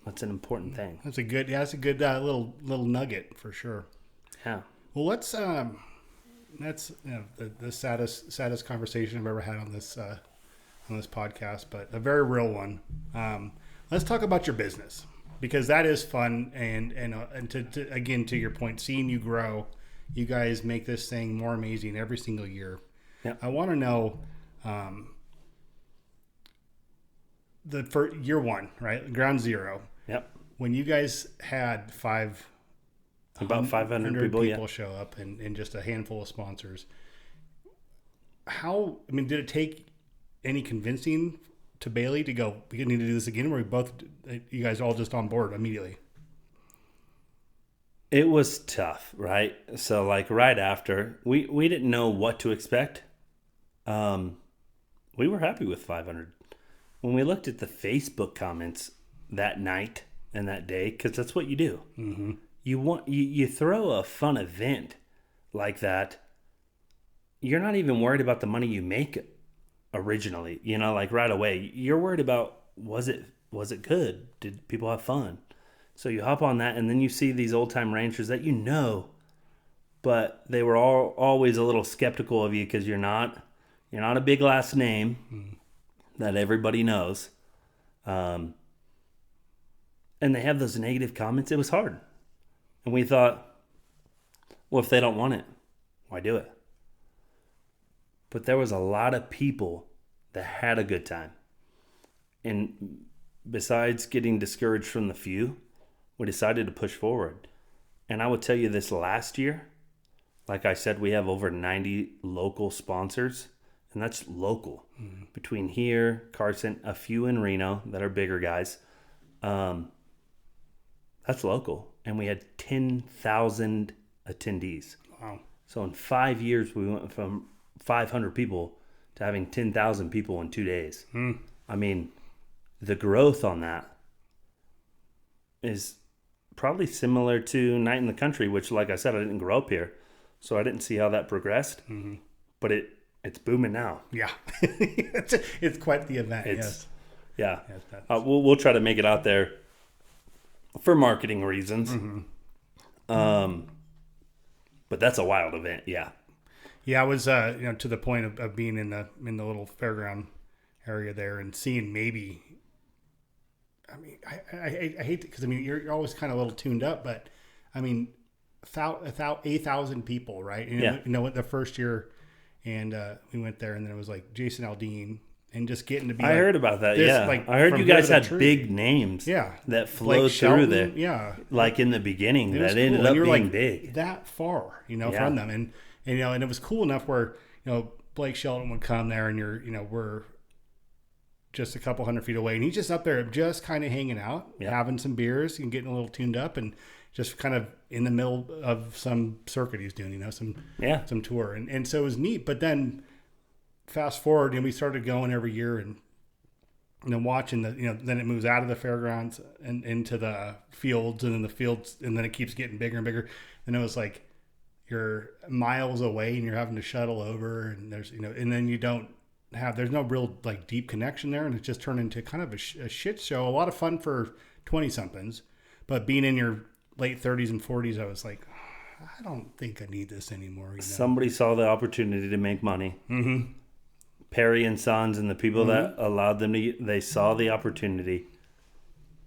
That's an important thing. That's a good little nugget for sure. Yeah. Well, that's the saddest conversation I've ever had on this podcast, but a very real one. Let's talk about your business, because that is fun, and to again, to your point, seeing you grow, you guys make this thing more amazing every single year. Yep. I want to know for year one, right? Ground zero. Yep. When you guys had about 500 people show up and just a handful of sponsors, did it take any convincing to Bailey to go, we need to do this again? Or you guys all just on board immediately? It was tough, right? So like right after, we didn't know what to expect. We were happy with 500. When we looked at the Facebook comments that night and that day, because that's what you do. Mm-hmm. You throw a fun event like that, you're not even worried about the money you make originally, like right away. You're worried about, was it good? Did people have fun? So you hop on that, and then you see these old-time ranchers that but they were always a little skeptical of you because you're not a big last name that everybody knows. And they have those negative comments. It was hard. And we thought, well, if they don't want it, why do it? But there was a lot of people that had a good time. And besides getting discouraged from the few, we decided to push forward. And I would tell you this last year, like I said, we have over 90 local sponsors. And that's local. Mm-hmm. Between here, Carson, a few in Reno that are bigger guys. That's local. And we had 10,000 attendees. Wow. So in 5 years, we went from 500 people to having 10,000 people in 2 days. I mean, the growth on that is probably similar to Night in the Country, which, like I said, I didn't grow up here. So I didn't see how that progressed. Mm-hmm. But it's booming now. Yeah. it's quite the event. Yes. Yeah. We'll try to make it out there for marketing reasons. Mm-hmm. But that's a wild event. Yeah. Yeah. I was, to the point of being in the little fairground area there and seeing maybe, I mean, I hate it because, I mean, you're always kind of a little tuned up, but I mean, 8,000 people, right? And, the first year, and we went there, and then it was like Jason Aldean, and just getting to be. I heard about that. Yeah, I heard you guys had big names. Yeah, that flowed through there. Yeah, like in the beginning, that ended up being big. That far, from them, and and it was cool enough where Blake Shelton would come there, and we're just a couple hundred feet away, and he's just up there, just kind of hanging out, having some beers, and getting a little tuned up, and just kind of in the middle of some circuit he's doing, some tour. And so it was neat. But then fast forward, we started going every year, and and then watching then it moves out of the fairgrounds and into the fields, and then the fields, and then it keeps getting bigger and bigger. And it was like you're miles away and you're having to shuttle over, and there's, and then there's no real like deep connection there. And it's just turned into kind of a shit show. A lot of fun for 20 somethings, but being in your late 30s and 40s, I was like, I don't think I need this anymore. Somebody saw the opportunity to make money. Mm-hmm. Perry and Sons and the people that allowed them to, they saw the opportunity,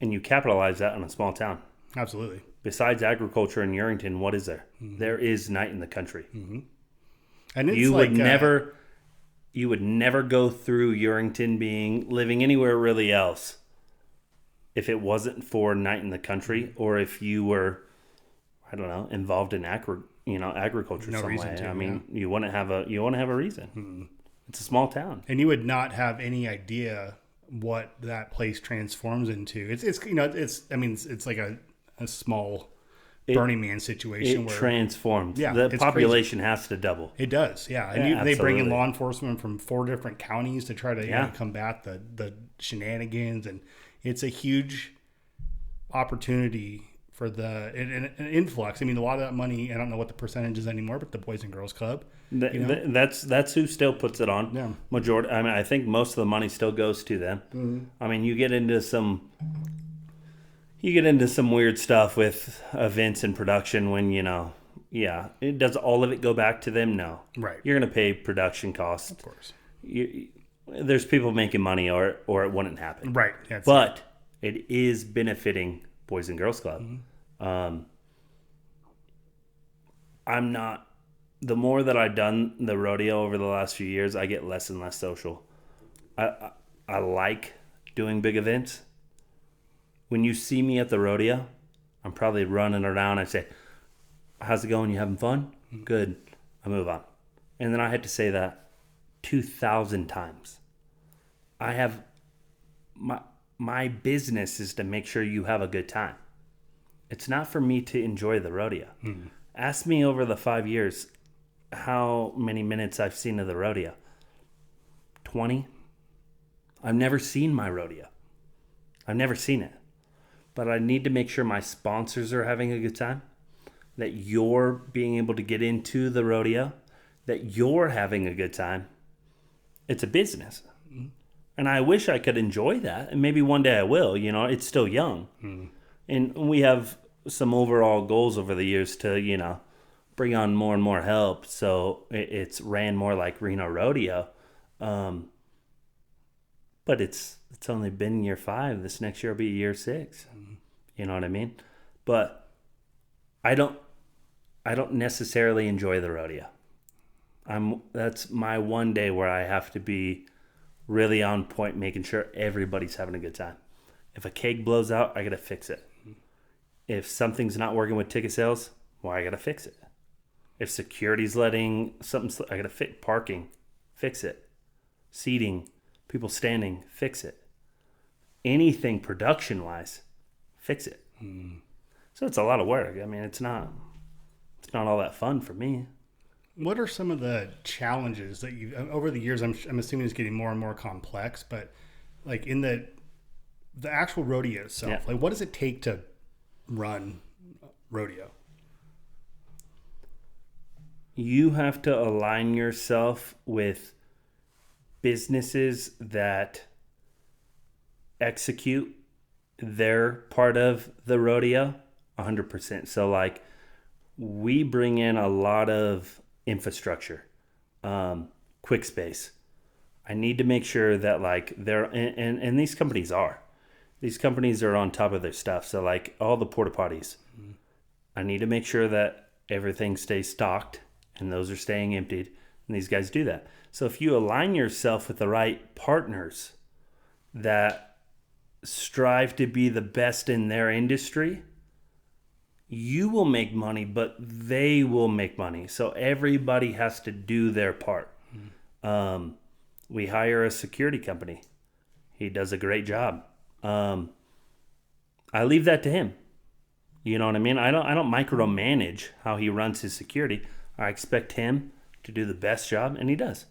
and you capitalize that in a small town. Absolutely. Besides agriculture in Yerington, what is there? Mm-hmm. There is night in the country. Mm-hmm. And it's you would never go through Yerington living anywhere really else if it wasn't for night in the country, or if you were, I don't know, involved in agriculture some way. I mean, you want to have a reason. Mm-hmm. It's a small town, and you would not have any idea what that place transforms into. It's like a small Burning Man situation. It transforms. Yeah, the population has to double. It does, yeah. And they bring in law enforcement from 4 different counties to try to combat the shenanigans, and it's a huge opportunity for an influx. I mean, a lot of that money, I don't know what the percentage is anymore, but the Boys and Girls Club. That's who still puts it on. Yeah. Majority. I mean, I think most of the money still goes to them. Mm-hmm. I mean, you get into some weird stuff with events and production when, does all of it go back to them? No. Right. You're going to pay production costs. Of course. There's people making money or it wouldn't happen. Right. But it is benefiting Boys and Girls Club. Mm-hmm. The more that I've done the rodeo over the last few years, I get less and less social. I like doing big events. When you see me at the rodeo, I'm probably running around. I say, how's it going? You having fun? Mm-hmm. Good. I move on. And then I had to say that 2,000 times. I have my business is to make sure you have a good time. It's not for me to enjoy the rodeo. Mm-hmm. Ask me over the 5 years how many minutes I've seen of the rodeo. 20. I've never seen my rodeo. I've never seen it. But I need to make sure my sponsors are having a good time, that you're being able to get into the rodeo, that you're having a good time. It's a business. Mm-hmm. And I wish I could enjoy that. And maybe one day I will. It's still young. Mm-hmm. And we have some overall goals over the years to, bring on more and more help. So it's ran more like Reno Rodeo. But it's only been year 5. This next year will be year 6. Mm-hmm. You know what I mean? But I don't necessarily enjoy the rodeo. That's my one day where I have to be really on point, making sure everybody's having a good time. If a keg blows out, I got to fix it. If something's not working with ticket sales, I got to fix it. If security's letting something, I got to fix parking, fix it. Seating, people standing, fix it. Anything production-wise, fix it. So it's a lot of work. I mean, it's not all that fun for me. What are some of the challenges that you over the years? I'm assuming it's getting more and more complex, but like in the actual rodeo itself, like what does it take to run rodeo? You have to align yourself with businesses that execute their part of the rodeo 100%. So like we bring in a lot of infrastructure, quick space. I need to make sure that like they're, and these companies are on top of their stuff. So like all the porta potties, I need to make sure that everything stays stocked and those are staying emptied. And these guys do that. So if you align yourself with the right partners that strive to be the best in their industry, you will make money, but they will make money. So everybody has to do their part. We hire a security company. He does a great job. I leave that to him. You know what I mean? I don't micromanage how he runs his security. I expect him to do the best job, and he does.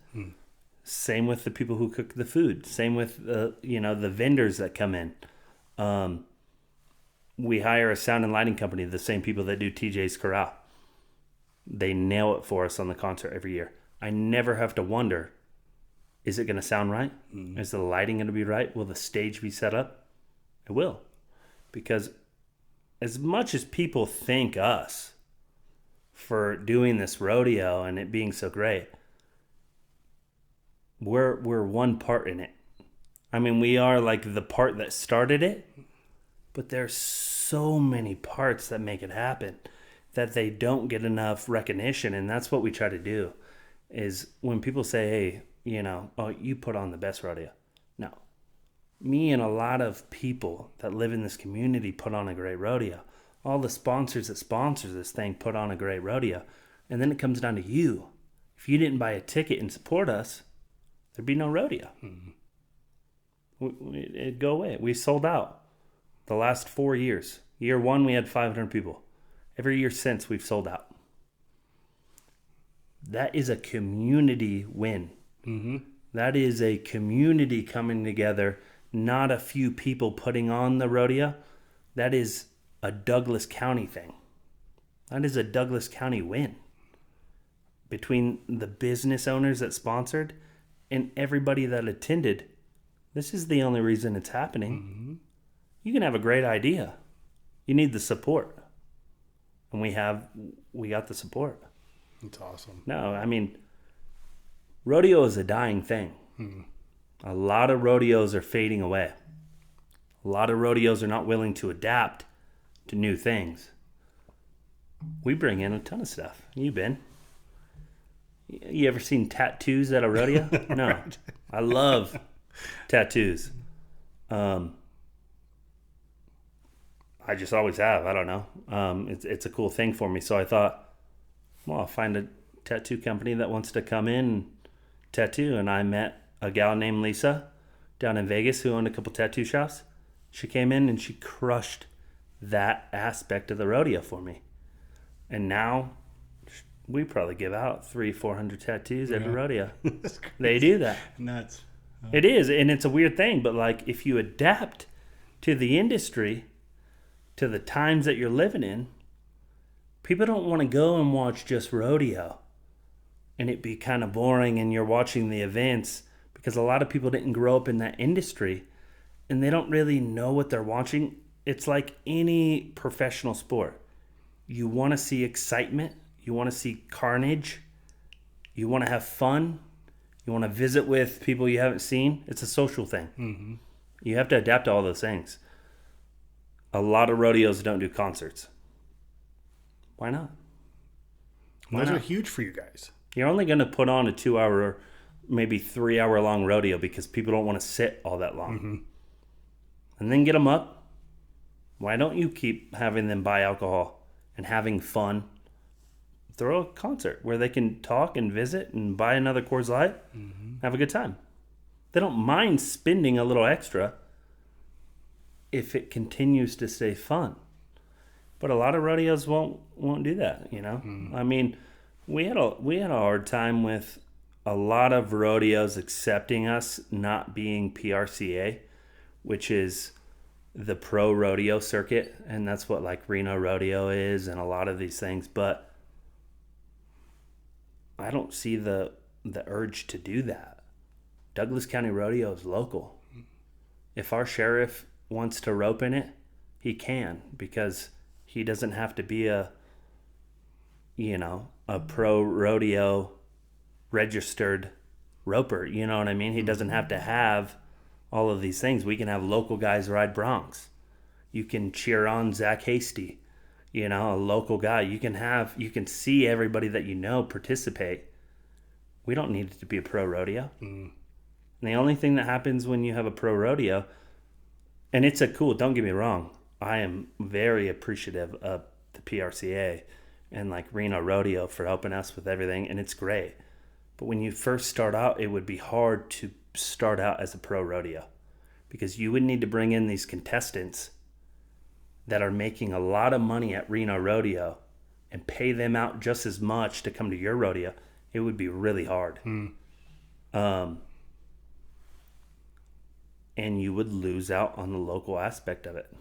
Same with the people who cook the food. Same with the vendors that come in. We hire a sound and lighting company, the same people that do TJ's Corral. They nail it for us on the concert every year. I never have to wonder, is it going to sound right? Is the lighting going to be right? Will the stage be set up? It will. Because as much as people thank us for doing this rodeo and it being so great, we're one part in it. I mean, we are like the part that started it, but there's so many parts that make it happen that they don't get enough recognition. And that's what we try to do, is when people say, hey, oh, you put on the best rodeo. No. Me and a lot of people that live in this community put on a great rodeo. All the sponsors that sponsor this thing put on a great rodeo. And then it comes down to you. If you didn't buy a ticket and support us, there'd be no rodeo. It'd go away. We sold out the last 4 years. Year 1, we had 500 people. Every year since, we've sold out. That is a community win. That is a community coming together, not a few people putting on the rodeo. That is a Douglas County thing. That is a Douglas County win. Between the business owners that sponsored and everybody that attended, this is the only reason it's happening. You can have a great idea. You need the support. And we got the support. That's awesome. No, I mean, rodeo is a dying thing. A lot of rodeos are fading away. A lot of rodeos are not willing to adapt to new things. We bring in a ton of stuff. You been? You ever seen tattoos at a rodeo? No. Right. I love tattoos. I just always have. I don't know. It's a cool thing for me. So I thought, well, I'll find a tattoo company that wants to come in and tattoo. And I met a gal named Lisa down in Vegas who owned a couple tattoo shops. She came in and she crushed that aspect of the rodeo for me. And now we probably give out 300-400 tattoos every rodeo. They do that. Nuts. It is, and it's a weird thing, but like if you adapt to the industry, to the times that you're living in, people don't want to go and watch just rodeo and it be kind of boring and you're watching the events, because a lot of people didn't grow up in that industry and they don't really know what they're watching. It's like any professional sport. You want to see excitement. You want to see carnage. You want to have fun. You want to visit with people you haven't seen. It's a social thing. You have to adapt to all those things. A lot of rodeos don't do concerts. Why not? Those are huge for you guys. You're only going to put on a 2-hour or maybe 3-hour long rodeo because people don't want to sit all that long. And then get them up. Why don't you keep having them buy alcohol and having fun? Throw a concert where they can talk and visit and buy another Coors Light, have a good time. They don't mind spending a little extra if it continues to stay fun. But a lot of rodeos won't do that, I mean, we had a hard time with a lot of rodeos accepting us not being PRCA, which is the pro rodeo circuit, and that's what like Reno Rodeo is and a lot of these things. But I don't see the urge to do that. Douglas County Rodeo is local. If our sheriff wants to rope in it, he can, because he doesn't have to be a pro rodeo registered roper. You know what I mean? He doesn't have to have all of these things. We can have local guys ride broncs. You can cheer on Zach Hasty, a local guy. You can see everybody that participate. We don't need it to be a pro rodeo. And the only thing that happens when you have a pro rodeo, and it's don't get me wrong, I am very appreciative of the PRCA and like Reno Rodeo for helping us with everything, and it's great. But when you first start out, it would be hard to start out as a pro rodeo, because you would need to bring in these contestants that are making a lot of money at Reno Rodeo and pay them out just as much to come to your rodeo. It would be really hard. And you would lose out on the local aspect of it.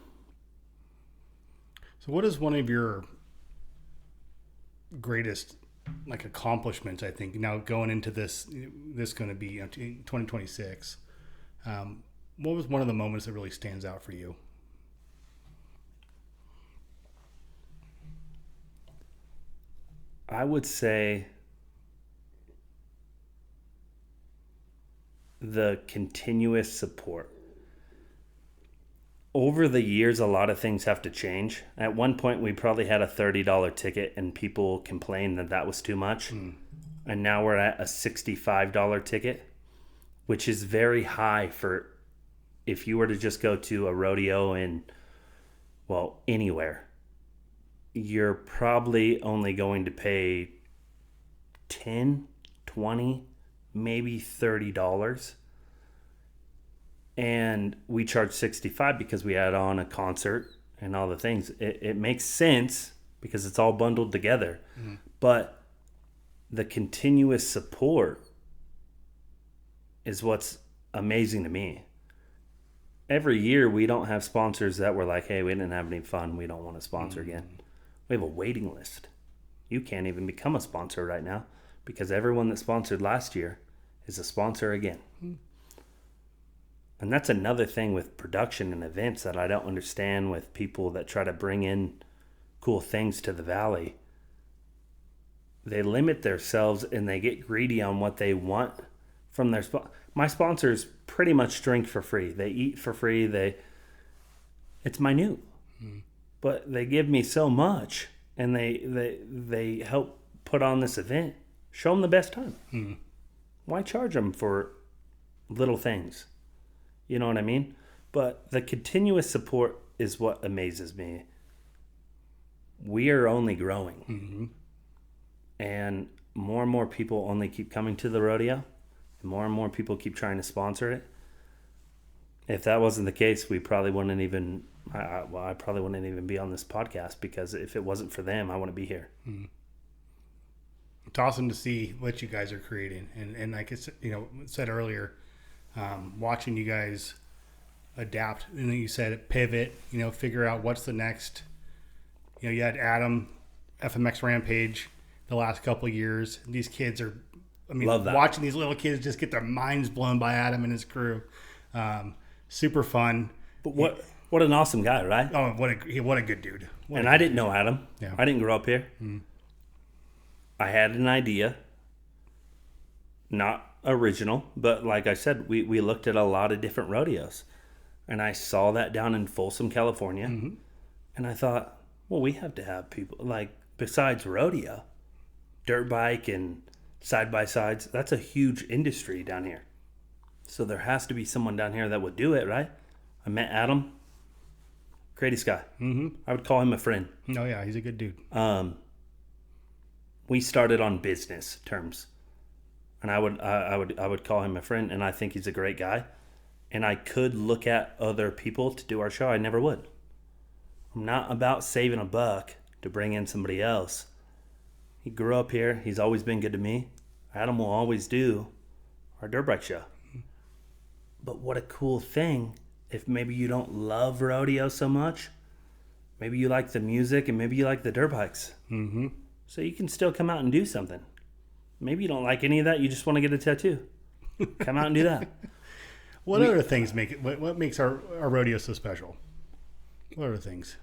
So what is one of your greatest accomplishments, I think, now going into this going to be 2026? What was one of the moments that really stands out for you? I would say the continuous support. Over the years, a lot of things have to change. At one point, we probably had a $30 ticket and people complained that was too much. And now we're at a $65 ticket, which is very high for if you were to just go to a rodeo in, well, anywhere. You're probably only going to pay $10, $20, maybe $30. And we charge $65 because we add on a concert and all the things. It makes sense because it's all bundled together. But the continuous support is what's amazing to me. Every year we don't have sponsors that were like, hey, we didn't have any fun, we don't want to sponsor again. We have a waiting list. You can't even become a sponsor right now because everyone that sponsored last year is a sponsor again. And that's another thing with production and events that I don't understand with people that try to bring in cool things to the valley. They limit themselves and they get greedy on what they want from their my sponsors pretty much drink for free. They eat for free. It's minute. But they give me so much and they help put on this event. Show them the best time. Why charge them for little things? You know what I mean? But the continuous support is what amazes me. We are only growing. And more people only keep coming to the rodeo. And more people keep trying to sponsor it. If that wasn't the case, we probably wouldn't even... I probably wouldn't even be on this podcast because if it wasn't for them, I wouldn't be here. It's awesome to see what you guys are creating. And like I said earlier, watching you guys adapt, and then you said pivot, figure out what's the next. You had Adam, FMX Rampage, the last couple of years. These kids are, Love that. Watching these little kids just get their minds blown by Adam and his crew. Super fun. But what an awesome guy, right? Oh, what a good dude. I didn't know Adam. Yeah. I didn't grow up here. I had an idea. Not original, but like I said, we looked at a lot of different rodeos. And I saw that down in Folsom, California. And I thought, well, we have to have people, like, besides rodeo, dirt bike and side-by-sides, that's a huge industry down here. So there has to be someone down here that would do it, right? I met Adam. Greatest guy. I would call him a friend. Oh, yeah, he's a good dude. We started on business terms. And I would call him a friend, and I think he's a great guy. And I could look at other people to do our show. I never would. I'm not about saving a buck to bring in somebody else. He grew up here. He's always been good to me. Adam will always do our dirt bike show. But what a cool thing if maybe you don't love rodeo so much. Maybe you like the music and maybe you like the dirt bikes. So you can still come out and do something. Maybe you don't like any of that. You just want to get a tattoo. Come out and do that. What other things make it? What makes our rodeo so special? What other things?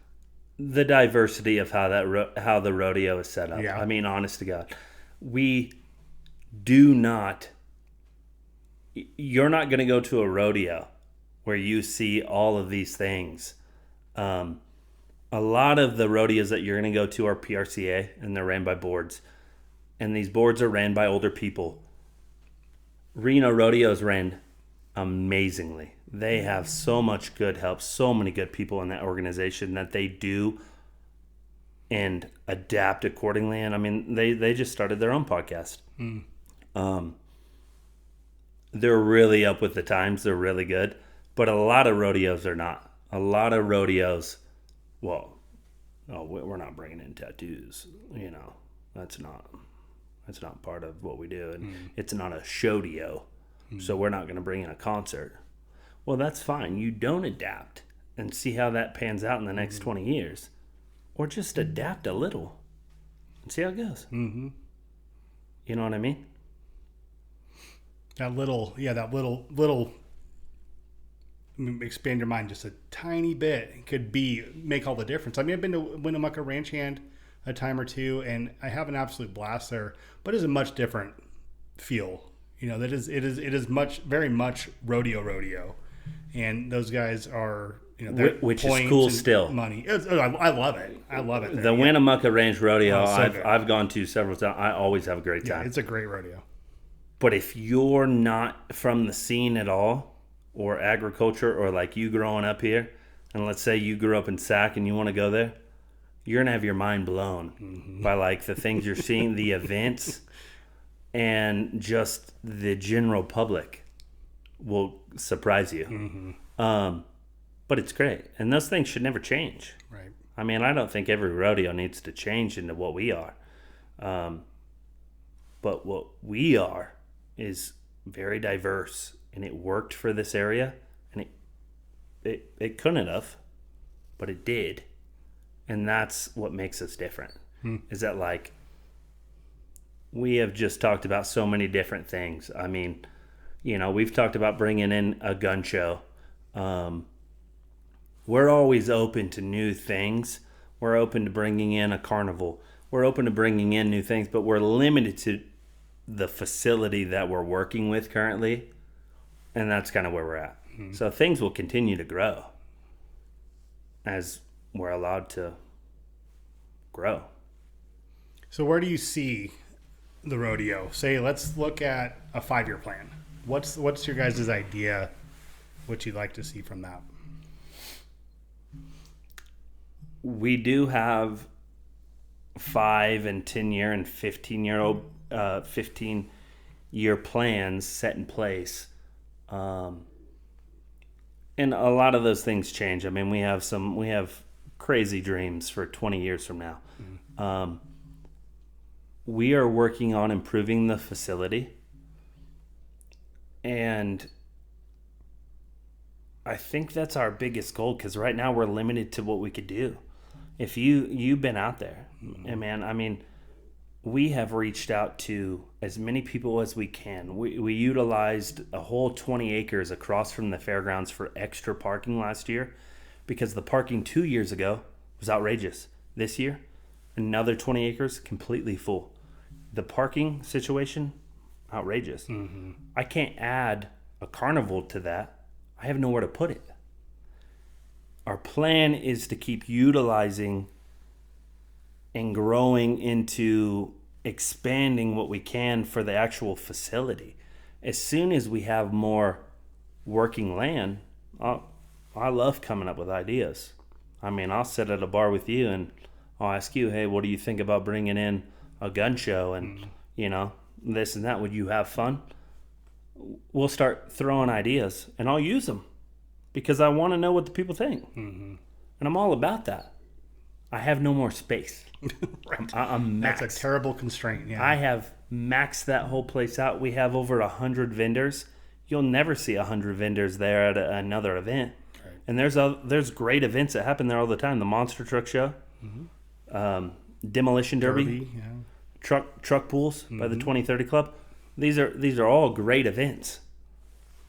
The diversity of how the rodeo is set up. Yeah. I mean, honest to God, we do not. You're not going to go to a rodeo where you see all of these things. A lot of the rodeos that you're going to go to are PRCA, and they're ran by boards. And these boards are ran by older people. Reno Rodeo is ran amazingly. They have so much good help, so many good people in that organization that they do and adapt accordingly. And I mean, they just started their own podcast. They're really up with the times. They're really good. But a lot of rodeos are not. A lot of rodeos, we're not bringing in tattoos. That's not part of what we do. And it's not a showdeo. so we're not going to bring in a concert. Well, that's fine. You don't adapt and see how that pans out in the next 20 years. Or just adapt a little and see how it goes. Mm-hmm. You know what I mean? That little, expand your mind just a tiny bit could make all the difference. I mean, I've been to Winnemucca Ranch Hand a time or two, and I have an absolute blast there, but it's a much different feel. You know, it is very much rodeo, and those guys are, you know, which is cool still. Money, I love it. I love it. The Winnemucca Ranch Rodeo, I've gone to several times. I always have a great time. Yeah, it's a great rodeo. But if you're not from the scene at all, or agriculture, or like you growing up here, and let's say you grew up in Sac and you want to go there, you're going to have your mind blown by like the things you're seeing, the events, and just the general public will surprise you. But it's great. And those things should never change. Right. I mean, I don't think every rodeo needs to change into what we are. But what we are is very diverse, and it worked for this area, and it couldn't have, but it did. And that's what makes us different. Is that, like, we have just talked about so many different things. I mean, you know, we've talked about bringing in a gun show. We're always open to new things. We're open to bringing in a carnival. We're open to bringing in new things, but we're limited to the facility that we're working with currently, and that's kind of where we're at. So things will continue to grow as we're allowed to grow. So where do you see the rodeo? Say, let's look at a 5-year plan. What's your guys' idea, what you'd like to see from that? We do have 5 and 10-year and 15-year plans set in place. And a lot of those things change. I mean, we have crazy dreams for 20 years from now. We are working on improving the facility, and I think that's our biggest goal, because right now we're limited to what we could do. If you've been out there, and man, I mean, we have reached out to as many people as we can. We utilized a whole 20 acres across from the fairgrounds for extra parking last year, because the parking 2 years ago was outrageous. This year, another 20 acres completely full. The parking situation, outrageous. I can't add a carnival to that. I have nowhere to put it. Our plan is to keep utilizing and growing into expanding what we can for the actual facility. As soon as we have more working land, I love coming up with ideas. I mean, I'll sit at a bar with you and I'll ask you, hey, what do you think about bringing in a gun show and, you know, this and that? Would you have fun? We'll start throwing ideas, and I'll use them because I want to know what the people think. And I'm all about that. I have no more space. Right. I'm maxed. That's a terrible constraint. Yeah. I have maxed that whole place out. We have over 100 vendors. You'll never see 100 vendors there at another event. Right. And there's great events that happen there all the time. The Monster Truck Show, Demolition Derby, truck pools by the 2030 Club. These are all great events,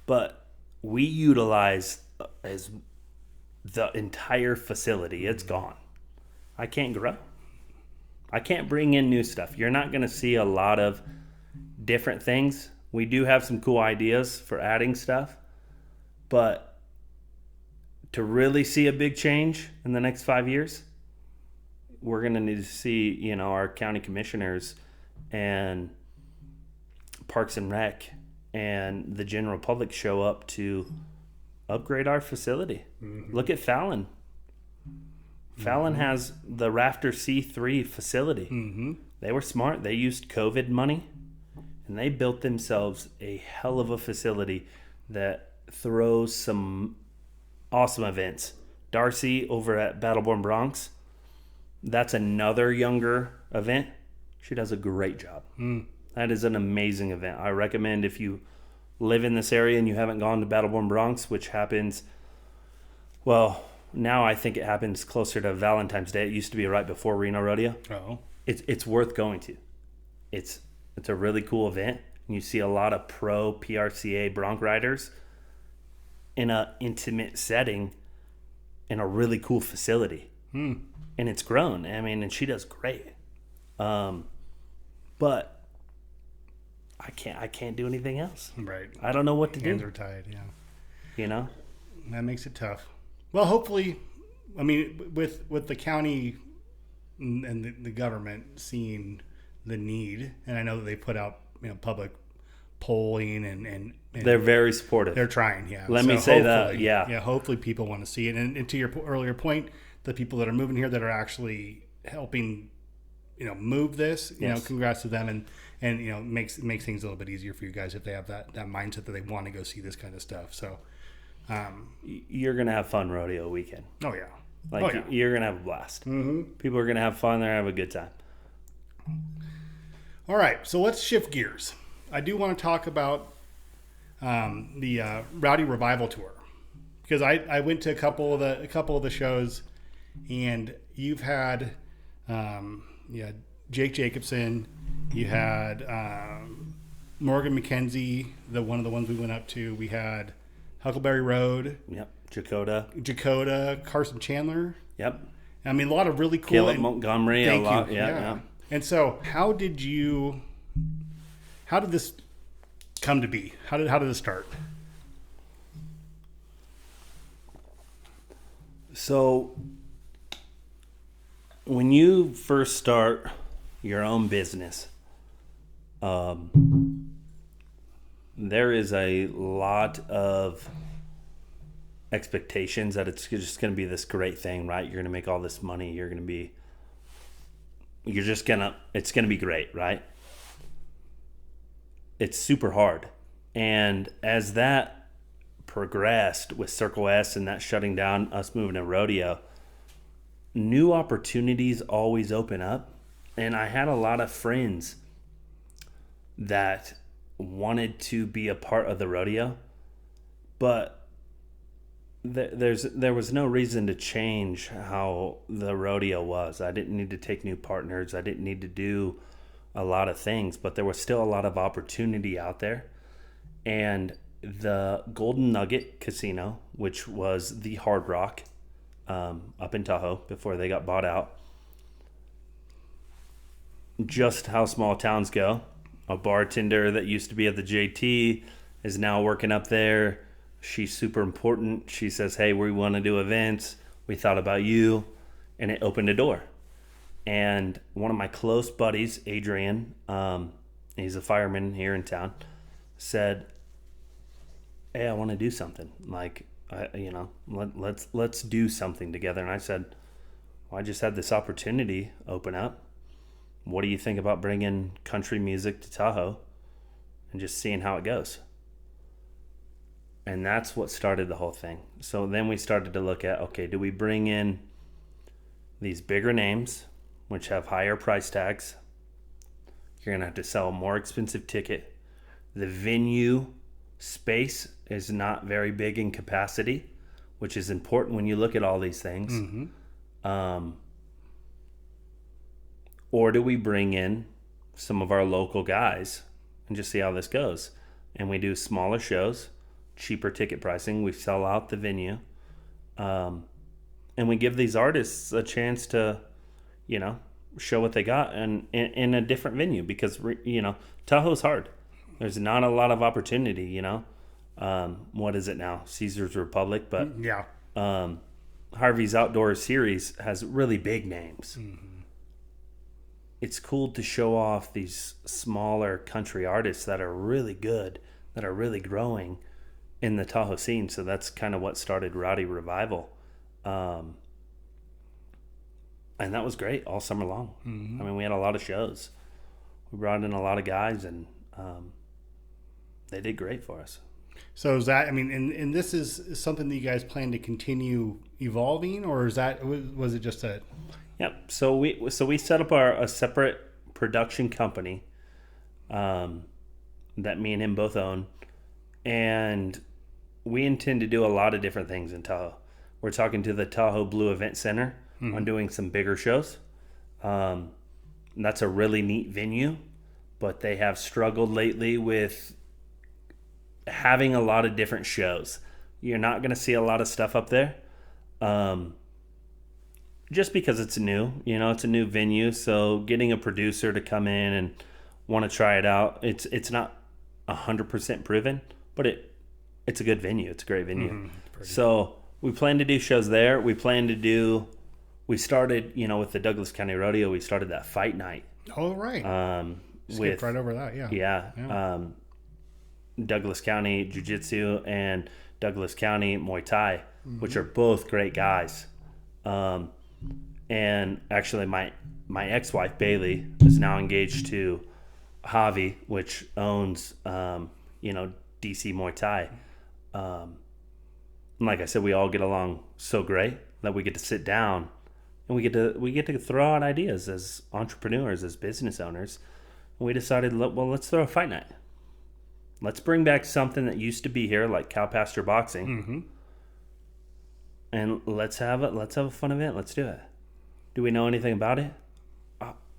but we utilize as the entire facility. It's gone. I can't grow. I can't bring in new stuff. You're not going to see a lot of different things. We do have some cool ideas for adding stuff, but to really see a big change in the next 5 years, we're going to need to see, you know, our county commissioners and Parks and Rec and the general public show up to upgrade our facility. Look at Fallon. Fallon has the Rafter C3 facility. They were smart. They used COVID money, and they built themselves a hell of a facility that throws some awesome events. Darcy over at Battleborn Bronx, that's another younger event. She does a great job. That is an amazing event. I recommend if you live in this area and you haven't gone to Battleborn Bronx, which happens, well, now I think it happens closer to Valentine's Day. It used to be right before Reno Rodeo. Oh. It's worth going to. It's a really cool event. You see a lot of pro PRCA bronc riders in an intimate setting in a really cool facility. And it's grown. I mean, and she does great. But I can't do anything else. Right. I don't know what to do. Hands are tied, yeah. You know? That makes it tough. Well, hopefully, I mean, with the county and the government seeing the need, and I know that they put out, public polling and they're very supportive. They're trying, yeah. Let me say that, yeah. Yeah, hopefully people want to see it. And to your earlier point, the people that are moving here that are actually helping, move this, Yes. congrats to them, and makes things a little bit easier for you guys if they have that mindset that they want to go see this kind of stuff. So You're going to have fun rodeo weekend. oh yeah. You're going to have a blast. Mm-hmm. People are going to have fun. They're going to have a good time. All right, so let's shift gears. I do want to talk about the Rowdy Revival Tour, because I went to a couple of the shows, and you've had Jake Jacobson, you had Morgan McKenzie, one of the ones we went up to. We had Huckleberry Road. Yep. Jakota, Carson Chandler. Yep. I mean, a lot of really cool. Caleb Montgomery. Thank a lot. you. Yeah. And so, how did this come to be? How did this start? So, when you first start your own business, there is a lot of expectations that it's just going to be this great thing, right? You're going to make all this money. It's going to be great, right? It's super hard. And as that progressed with Circle S and that shutting down, us moving to rodeo, new opportunities always open up. And I had a lot of friends that wanted to be a part of the rodeo, but there was no reason to change how the rodeo was. I didn't need to take new partners. I didn't need to do a lot of things, but there was still a lot of opportunity out there. And the Golden Nugget Casino, which was the Hard Rock up in Tahoe before they got bought out, just how small towns go. A bartender that used to be at the JT is now working up there. She's super important. She says, hey, we want to do events. We thought about you. And it opened a door. And one of my close buddies, Adrian, he's a fireman here in town, said, hey, I want to do something. Let's do something together. And I said, well, I just had this opportunity open up. What do you think about bringing country music to Tahoe and just seeing how it goes? And that's what started the whole thing. So then we started to look at, okay, do we bring in these bigger names, which have higher price tags? You're going to have to sell a more expensive ticket. The venue space is not very big in capacity, which is important when you look at all these things. Mm-hmm. Or do we bring in some of our local guys and just see how this goes? And we do smaller shows, cheaper ticket pricing. We sell out the venue. And we give these artists a chance to, show what they got and in a different venue, because, Tahoe's hard. There's not a lot of opportunity, What is it now? Caesar's Republic. But yeah. Harvey's Outdoor Series has really big names. Mm-hmm. It's cool to show off these smaller country artists that are really good, that are really growing in the Tahoe scene. So that's kind of what started Rowdy Revival. And that was great all summer long. Mm-hmm. I mean, we had a lot of shows. We brought in a lot of guys, and they did great for us. So is that, and this is something that you guys plan to continue evolving, or was it just a... Yep. So we set up a separate production company that me and him both own, And we intend to do a lot of different things in Tahoe. We're talking to the Tahoe Blue Event Center on doing some bigger shows. That's a really neat venue, but they have struggled lately with having a lot of different shows. You're not going to see a lot of stuff up there. Just because it's new, it's a new venue. So getting a producer to come in and want to try it out, it's not 100% proven, but it's a good venue. It's a great venue. So we plan to do shows there. We started, with the Douglas County Rodeo, we started that fight night. Oh, right. Skipped right over that, yeah. Yeah. Douglas County Jiu-Jitsu and Douglas County Muay Thai, which are both great guys. And actually my ex-wife, Bailey, is now engaged to Javi, which owns, DC Muay Thai. Like I said, we all get along so great that we get to sit down and we get to throw out ideas as entrepreneurs, as business owners. And we decided, well, let's throw a fight night. Let's bring back something that used to be here, like cow pasture boxing, and let's have a fun event. Let's do it. Do we know anything about it?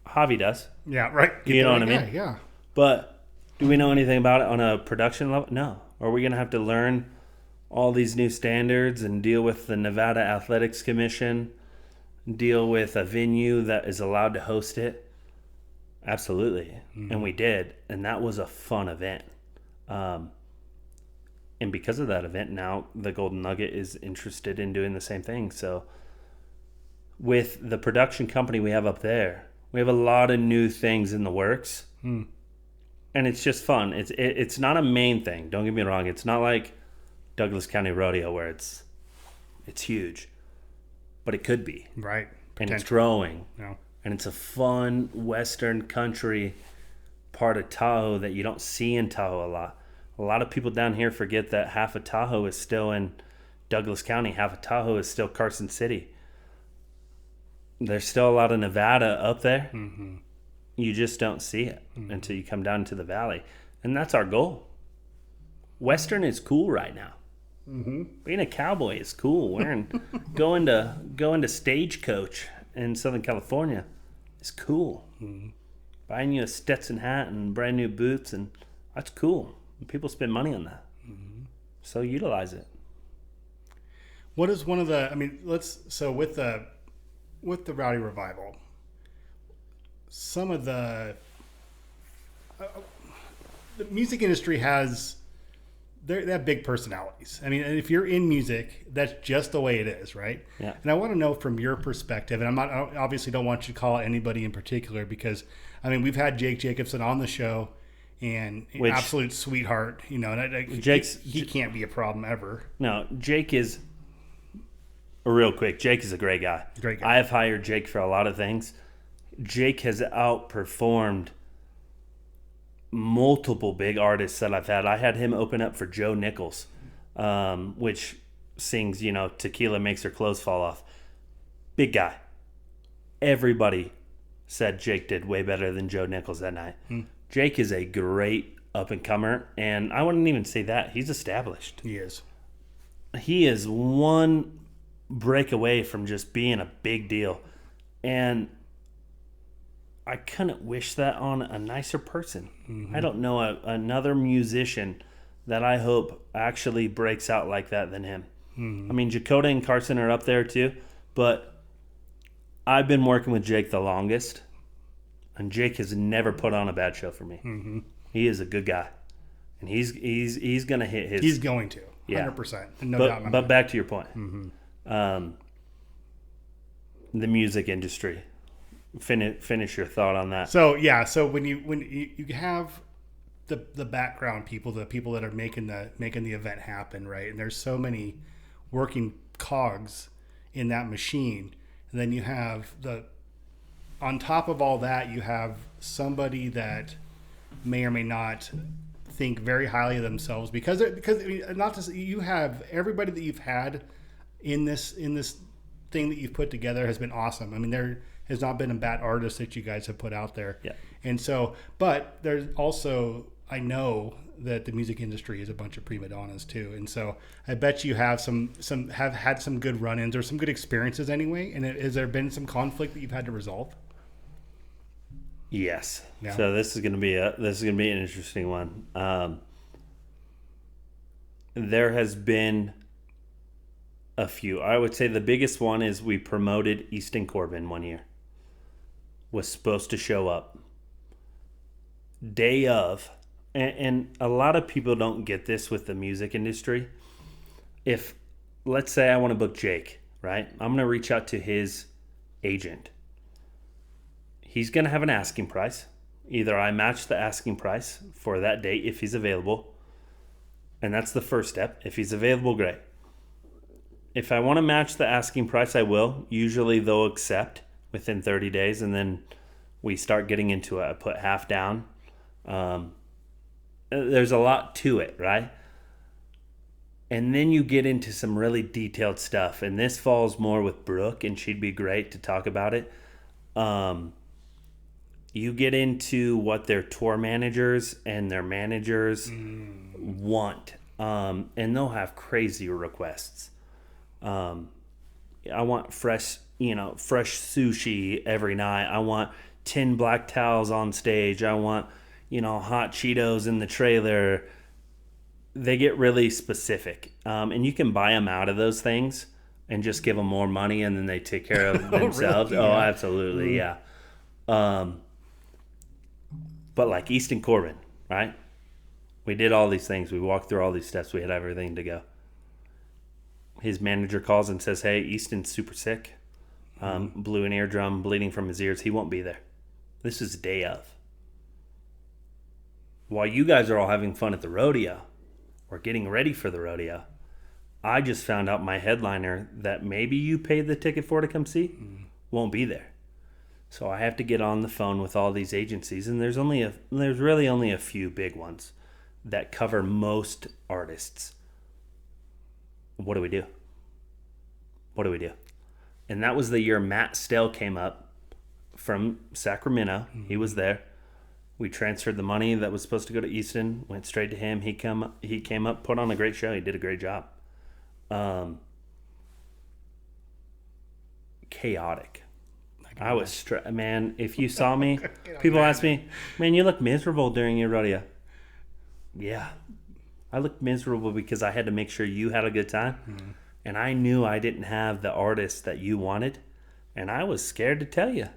Javi does. Yeah, right. You know what I mean? Yeah. But do we know anything about it on a production level? No. Are we going to have to learn all these new standards and deal with the Nevada Athletics Commission, deal with a venue that is allowed to host it? Absolutely. And we did. And that was a fun event. And because of that event, now the Golden Nugget is interested in doing the same thing. So with the production company we have up there, we have a lot of new things in the works. And it's just fun. It's not a main thing. Don't get me wrong. It's not like Douglas County Rodeo where it's huge, but it could be. Right. And it's growing. Yeah. And it's a fun Western country part of Tahoe that you don't see in Tahoe a lot. A lot of people down here forget that half of Tahoe is still in Douglas County. Half of Tahoe is still Carson City. There's still a lot of Nevada up there. You just don't see it until you come down to the valley. And that's our goal. Western is cool right now. Being a cowboy is cool. Going to Stagecoach in Southern California is cool. Buying you a Stetson hat and brand new boots, and that's cool. And people spend money on that. So utilize it. What is one of the? With the Rowdy Revival, some of the music industry they have big personalities. I mean, if you're in music, that's just the way it is, right? Yeah. And I want to know from your perspective, and I obviously don't want you to call anybody in particular because, we've had Jake Jacobson on the show and absolute sweetheart, and he can't be a problem ever. No, Jake is, real quick, Jake is a great guy. Great guy. I have hired Jake for a lot of things. Jake has outperformed multiple big artists that I've had. I had him open up for Joe Nichols, which sings, Tequila Makes Her Clothes Fall Off. Big guy. Everybody said Jake did way better than Joe Nichols that night. Jake is a great up-and-comer, and I wouldn't even say that. He's established. He is. He is one break away from just being a big deal. And I couldn't wish that on a nicer person. I don't know another musician that I hope actually breaks out like that than him. Jakota and Carson are up there too, but I've been working with Jake the longest, and Jake has never put on a bad show for me. He is a good guy, and he's going to hit his... He's going to, 100%. No doubt about it. But back to your point. The music industry. Finish your thought on that. So when you have the background people, the people that are making the event happen, right? And there's so many working cogs in that machine, and then you have on top of all that, you have somebody that may or may not think very highly of themselves because not to say, you have everybody that you've had in this thing that you've put together has been awesome. There has not been a bad artist that you guys have put out there. Yeah. And so, but there's also I know that the music industry is a bunch of prima donnas too, and so I bet you have have had some good run-ins or some good experiences anyway. And has there been some conflict that you've had to resolve? Yes. Yeah. So this is gonna be an interesting one. There has been a few. I would say the biggest one is we promoted Easton Corbin one year. Was supposed to show up day of, and a lot of people don't get this with the music industry. If, let's say I want to book Jake, right? I'm going to reach out to his agent. He's going to have an asking price. Either I match the asking price for that date if he's available, and that's the first step. If he's available, great. If I want to match the asking price, I will. Usually they'll accept within 30 days, and then we start getting into it. I put half down. There's a lot to it, right? And then you get into some really detailed stuff, and this falls more with Brooke, and she'd be great to talk about it. You get into what their tour managers and their managers want, and they'll have crazy requests. I want fresh sushi every night. I want 10 black towels on stage. I want, hot Cheetos in the trailer. They get really specific. And you can buy them out of those things and just give them more money, and then they take care of themselves. Really? Oh, absolutely. Yeah. But like Easton Corbin, right? We did all these things. We walked through all these steps. We had everything to go. His manager calls and says, hey, Easton's super sick. Blew an eardrum, bleeding from his ears. He won't be there. This is day of. While you guys are all having fun at the rodeo or getting ready for the rodeo, I just found out my headliner that maybe you paid the ticket for to come see won't be there. So I have to get on the phone with all these agencies, and there's really only a few big ones that cover most artists. What do we do? And that was the year Matt Stell came up from Sacramento. He was there. We transferred the money that was supposed to go to Easton, went straight to him. He came up, put on a great show. He did a great job. Chaotic. I was man, if you saw me, people ask me, man, you look miserable during your rodeo. Yeah. I looked miserable because I had to make sure you had a good time. And I knew I didn't have the artist that you wanted. And I was scared to tell you.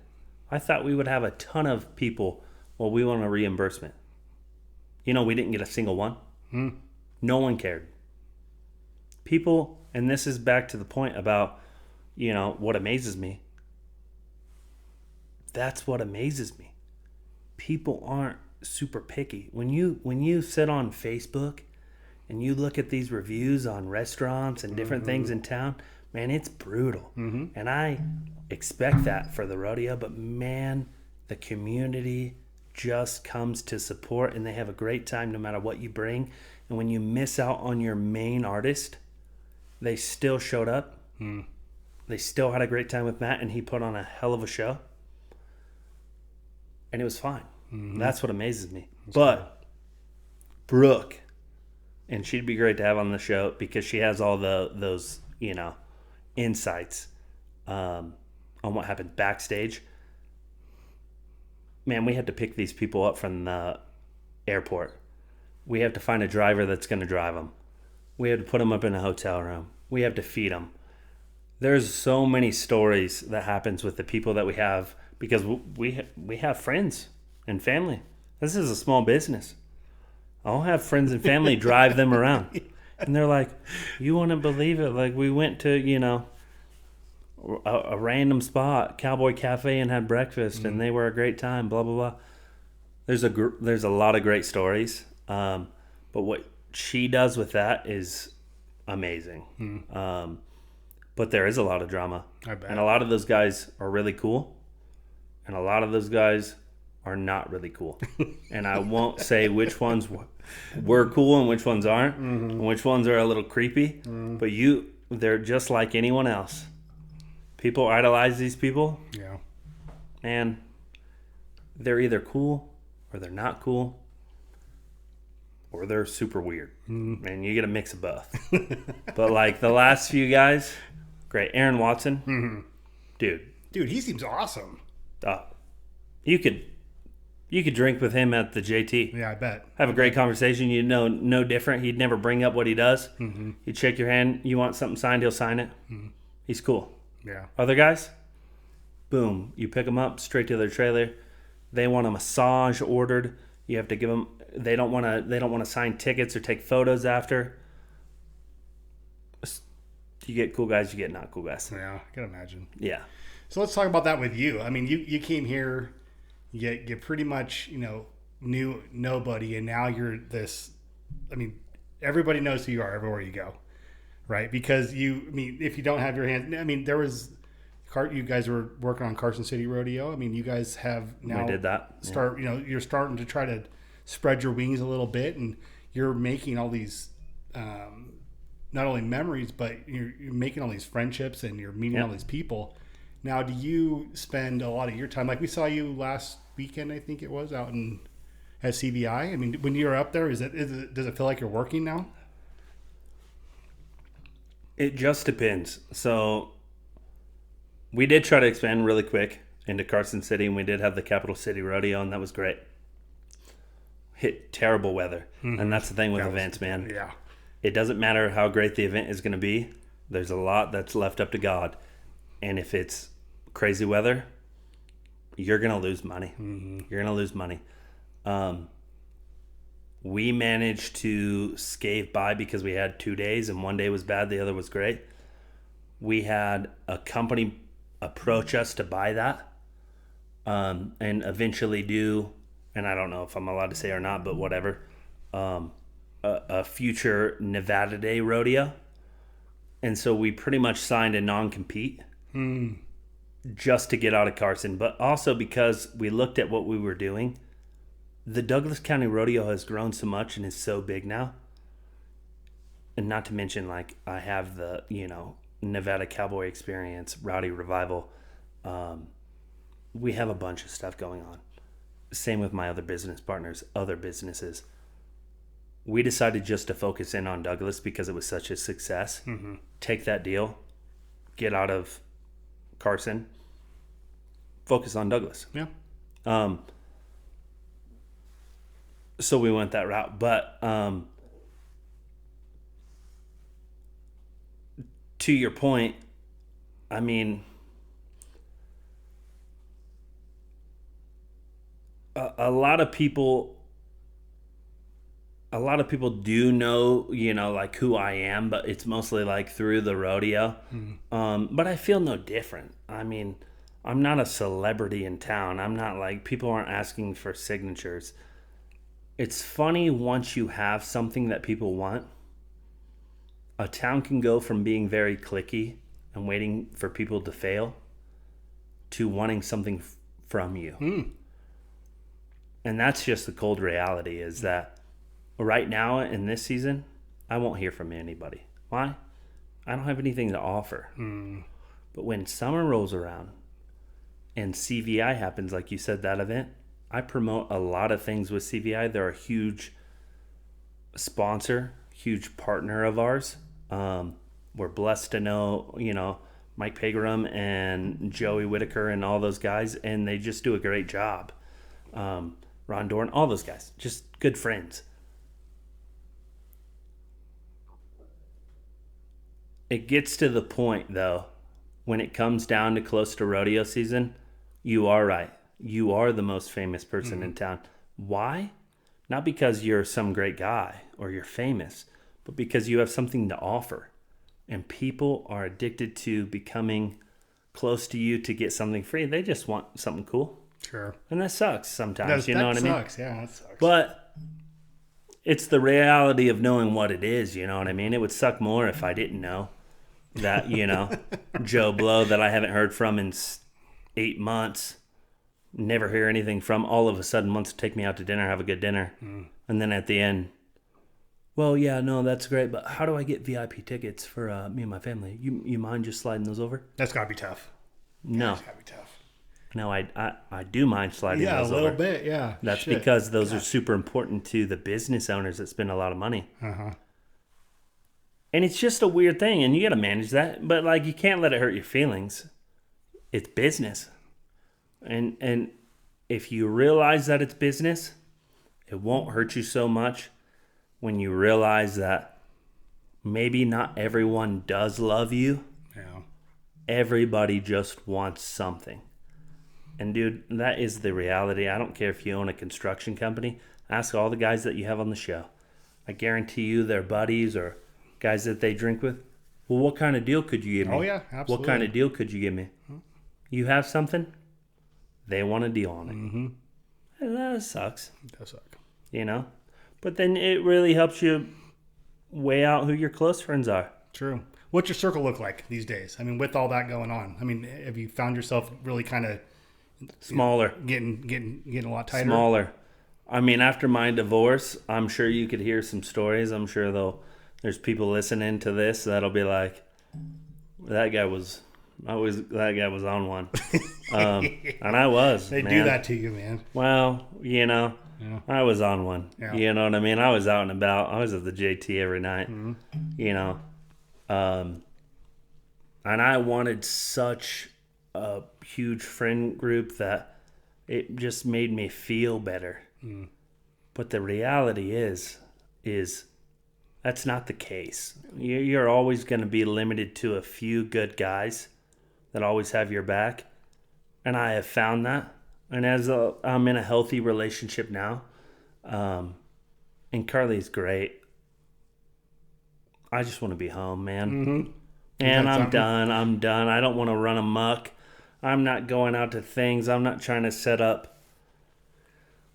I thought we would have a ton of people. Well, we want a reimbursement. We didn't get a single one. No one cared. People, and this is back to the point about, what amazes me. That's what amazes me. People aren't super picky. When you sit on Facebook and you look at these reviews on restaurants and different things in town, man, it's brutal. And I expect that for the rodeo, but man, the community just comes to support, and they have a great time no matter what you bring. And when you miss out on your main artist, they still showed up. They still had a great time with Matt, and he put on a hell of a show. And it was fine. That's what amazes me. But Brooke, and she'd be great to have on the show because she has all those insights on what happened backstage. Man, we had to pick these people up from the airport. We have to find a driver that's going to drive them. We have to put them up in a hotel room. We have to feed them. There's so many stories that happens with the people that we have because we have friends and family. This is a small business. I'll have friends and family drive them around. And they're like, you wouldn't believe it. Like, we went to, a random spot, Cowboy Cafe, and had breakfast, and they were a great time, blah, blah, blah. There's a lot of great stories. But what she does with that is amazing. But there is a lot of drama. I bet. And a lot of those guys are really cool. And a lot of those guys are not really cool. And I won't say which ones were cool and which ones aren't, and which ones are a little creepy. But they're just like anyone else. People idolize these people. Yeah. And they're either cool or they're not cool. or they're super weird. And you get a mix of both. But like the last few guys, great. Aaron Watson, dude, he seems awesome. You could drink with him at the JT. Yeah, I bet. Have a great conversation. You know, no different. He'd never bring up what he does. He'd shake your hand. You want something signed, he'll sign it. He's cool. Yeah. Other guys, boom. You pick them up straight to their trailer. They want a massage ordered. You have to give them. They don't want to sign tickets or take photos after. You get cool guys. You get not cool guys. Yeah, I can imagine. Yeah. So let's talk about that with you. I mean, you came here. You pretty much, knew nobody, and now you're this. I mean, everybody knows who you are everywhere you go, right? Because if you don't have your hands, I mean, you guys were working on Carson City Rodeo. I mean, you guys have now. We did that. You're starting to try to spread your wings a little bit, and you're making all these, not only memories, but you're making all these friendships, and you're meeting all these people. Now, do you spend a lot of your time, like we saw you last weekend, I think it was, out at CVI? I mean, when you're up there, does it feel like you're working now? It just depends. So we did try to expand really quick into Carson City, and we did have the Capital City Rodeo, and that was great. Hit terrible weather, and that's the thing with events, man. Yeah. It doesn't matter how great the event is going to be. There's a lot that's left up to God. And if it's crazy weather, you're going to lose money. You're going to lose money. We managed to scave by because we had 2 days, and one day was bad, the other was great. We had a company approach us to buy that and eventually do, and I don't know if I'm allowed to say or not, but whatever, a future Nevada Day rodeo. And so we pretty much signed a non-compete just to get out of Carson, but also because we looked at what we were doing. The Douglas County Rodeo has grown so much and is so big now. And not to mention, like, I have the, Nevada Cowboy Experience, Rowdy Revival. We have a bunch of stuff going on. Same with my other business partners, other businesses. We decided just to focus in on Douglas because it was such a success. Take that deal, get out of Carson, focus on Douglas. Yeah. So we went that route. But to your point, I mean, a lot of people do know, like who I am, but it's mostly like through the rodeo. But I feel no different. I mean, I'm not a celebrity in town. I'm not like, people aren't asking for signatures. It's funny, once you have something that people want, a town can go from being very cliquey and waiting for people to fail to wanting something from you. And that's just the cold reality, is that right now in this season, I won't hear from anybody. Why? I don't have anything to offer. But when summer rolls around and CVI happens, like you said, that event, I promote a lot of things with CVI. They're a huge sponsor, huge partner of ours. We're blessed to know, Mike Pegram and Joey Whitaker and all those guys, and they just do a great job. Ron Dorn, all those guys, just good friends. It gets to the point, though, when it comes down to close to rodeo season, you are right. You are the most famous person in town. Why? Not because you're some great guy or you're famous, but because you have something to offer. And people are addicted to becoming close to you to get something free. They just want something cool. Sure. And that sucks sometimes, you know what I mean? That sucks, yeah, that sucks. But it's the reality of knowing what it is, you know what I mean? It would suck more if I didn't know that, Joe Blow that I haven't heard from in 8 months, never hear anything from, all of a sudden wants to take me out to dinner, have a good dinner. And then at the end, well, yeah, no, that's great, but how do I get VIP tickets for me and my family? You mind just sliding those over? That's got to be tough. No. That's got to be tough. No, I do mind sliding Yeah, those a little over. bit. Yeah, That's Shit. because those are super important to the business owners that spend a lot of money. Uh-huh. And it's just a weird thing, and you got to manage that. But like, you can't let it hurt your feelings. It's business, and if you realize that it's business, it won't hurt you so much when you realize that maybe not everyone does love you. Yeah. Everybody just wants something. And dude, that is the reality. I don't care if you own a construction company. Ask all the guys that you have on the show. I guarantee you they're buddies or guys that they drink with. Well, what kind of deal could you give me? Oh, yeah, absolutely. What kind of deal could you give me? You have something? They want a deal on it. Mm-hmm. And that sucks. It does suck. You know? But then it really helps you weigh out who your close friends are. True. What's your circle look like these days? I mean, with all that going on, I mean, have you found yourself really kind of Smaller. getting a lot tighter? Smaller. I mean, after my divorce, I'm sure you could hear some stories. I'm sure there's people listening to this that'll be like, that guy was on one. And I was. They man. do that to you, man. Well, you know, Yeah. I was on one. Yeah. You know what I mean? I was out and about. I was at the JT every night. Mm-hmm. You know, and I wanted such a huge friend group that it just made me feel better. But the reality is that's not the case. You're always going to be limited to a few good guys that always have your back. And I have found that. And I'm in a healthy relationship now. And Carly's great. I just want to be home, man. Mm-hmm. And I'm done. I don't want to run amok. I'm not going out to things. I'm not trying to set up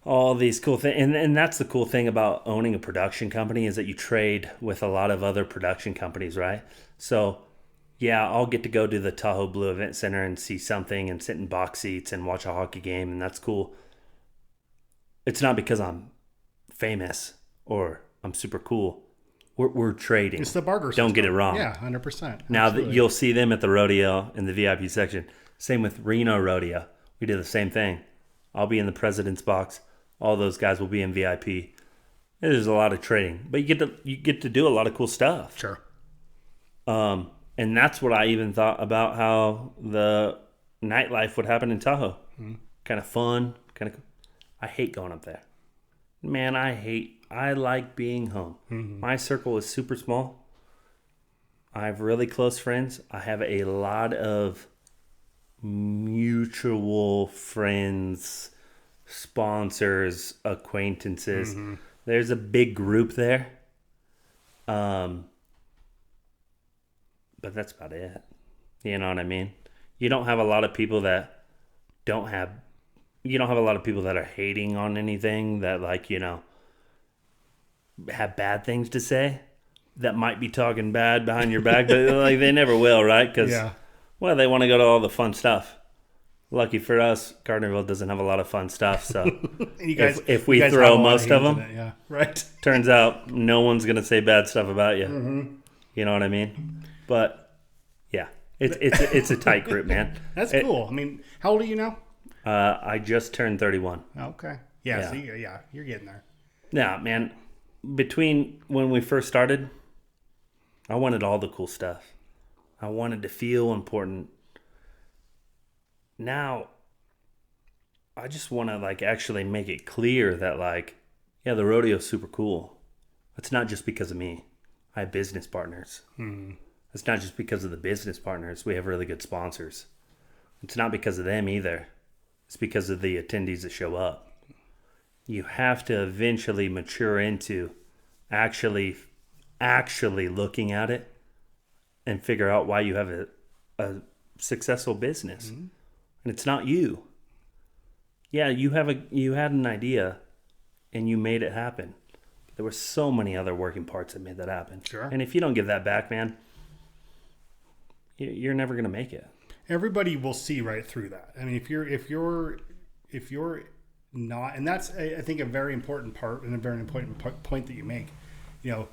all these cool things. And that's the cool thing about owning a production company is that you trade with a lot of other production companies, right? So, yeah, I'll get to go to the Tahoe Blue Event Center and see something and sit in box seats and watch a hockey game, and that's cool. It's not because I'm famous or I'm super cool. We're trading. It's the barter Don't get it wrong. Yeah, 100%. Now that you'll see them at the rodeo in the VIP section. Same with Reno Rodeo. We did the same thing. I'll be in the president's box. All those guys will be in VIP. There's a lot of trading, but you get to do a lot of cool stuff. Sure. And that's what I even thought about how the nightlife would happen in Tahoe. Kind of fun. I hate going up there. Man, I like being home. My circle is super small. I have really close friends. I have a lot of mutual friends, sponsors, acquaintances. There's a big group there. But that's about it. You know what I mean? You don't have a lot of people that you don't have a lot of people that are hating on anything that, like, you know, have bad things to say that might be talking bad behind your back, but like they never will, right? Because, well, they want to go to all the fun stuff. Lucky for us, Gardnerville doesn't have a lot of fun stuff, so if we throw most of them, yeah, right. turns out no one's going to say bad stuff about you. You know what I mean? But yeah, it's a tight group, man. That's cool. I mean, how old are you now? I just turned 31. Okay. Yeah. So you're getting there. Yeah, man. Between when we first started, I wanted all the cool stuff. I wanted to feel important. Now, I just want to like actually make it clear that like, yeah, the rodeo's super cool. It's not just because of me. I have business partners. It's not just because of the business partners. We have really good sponsors. It's not because of them either. It's because of the attendees that show up. You have to eventually mature into actually looking at it and figure out why you have a successful business. And it's not you. Yeah, you had an idea and you made it happen. There were so many other working parts that made that happen. Sure. And if you don't give that back, man, you're never going to make it. Everybody will see right through that. I mean, if you're not, and that's I think a very important part and a very important point that you make. You know,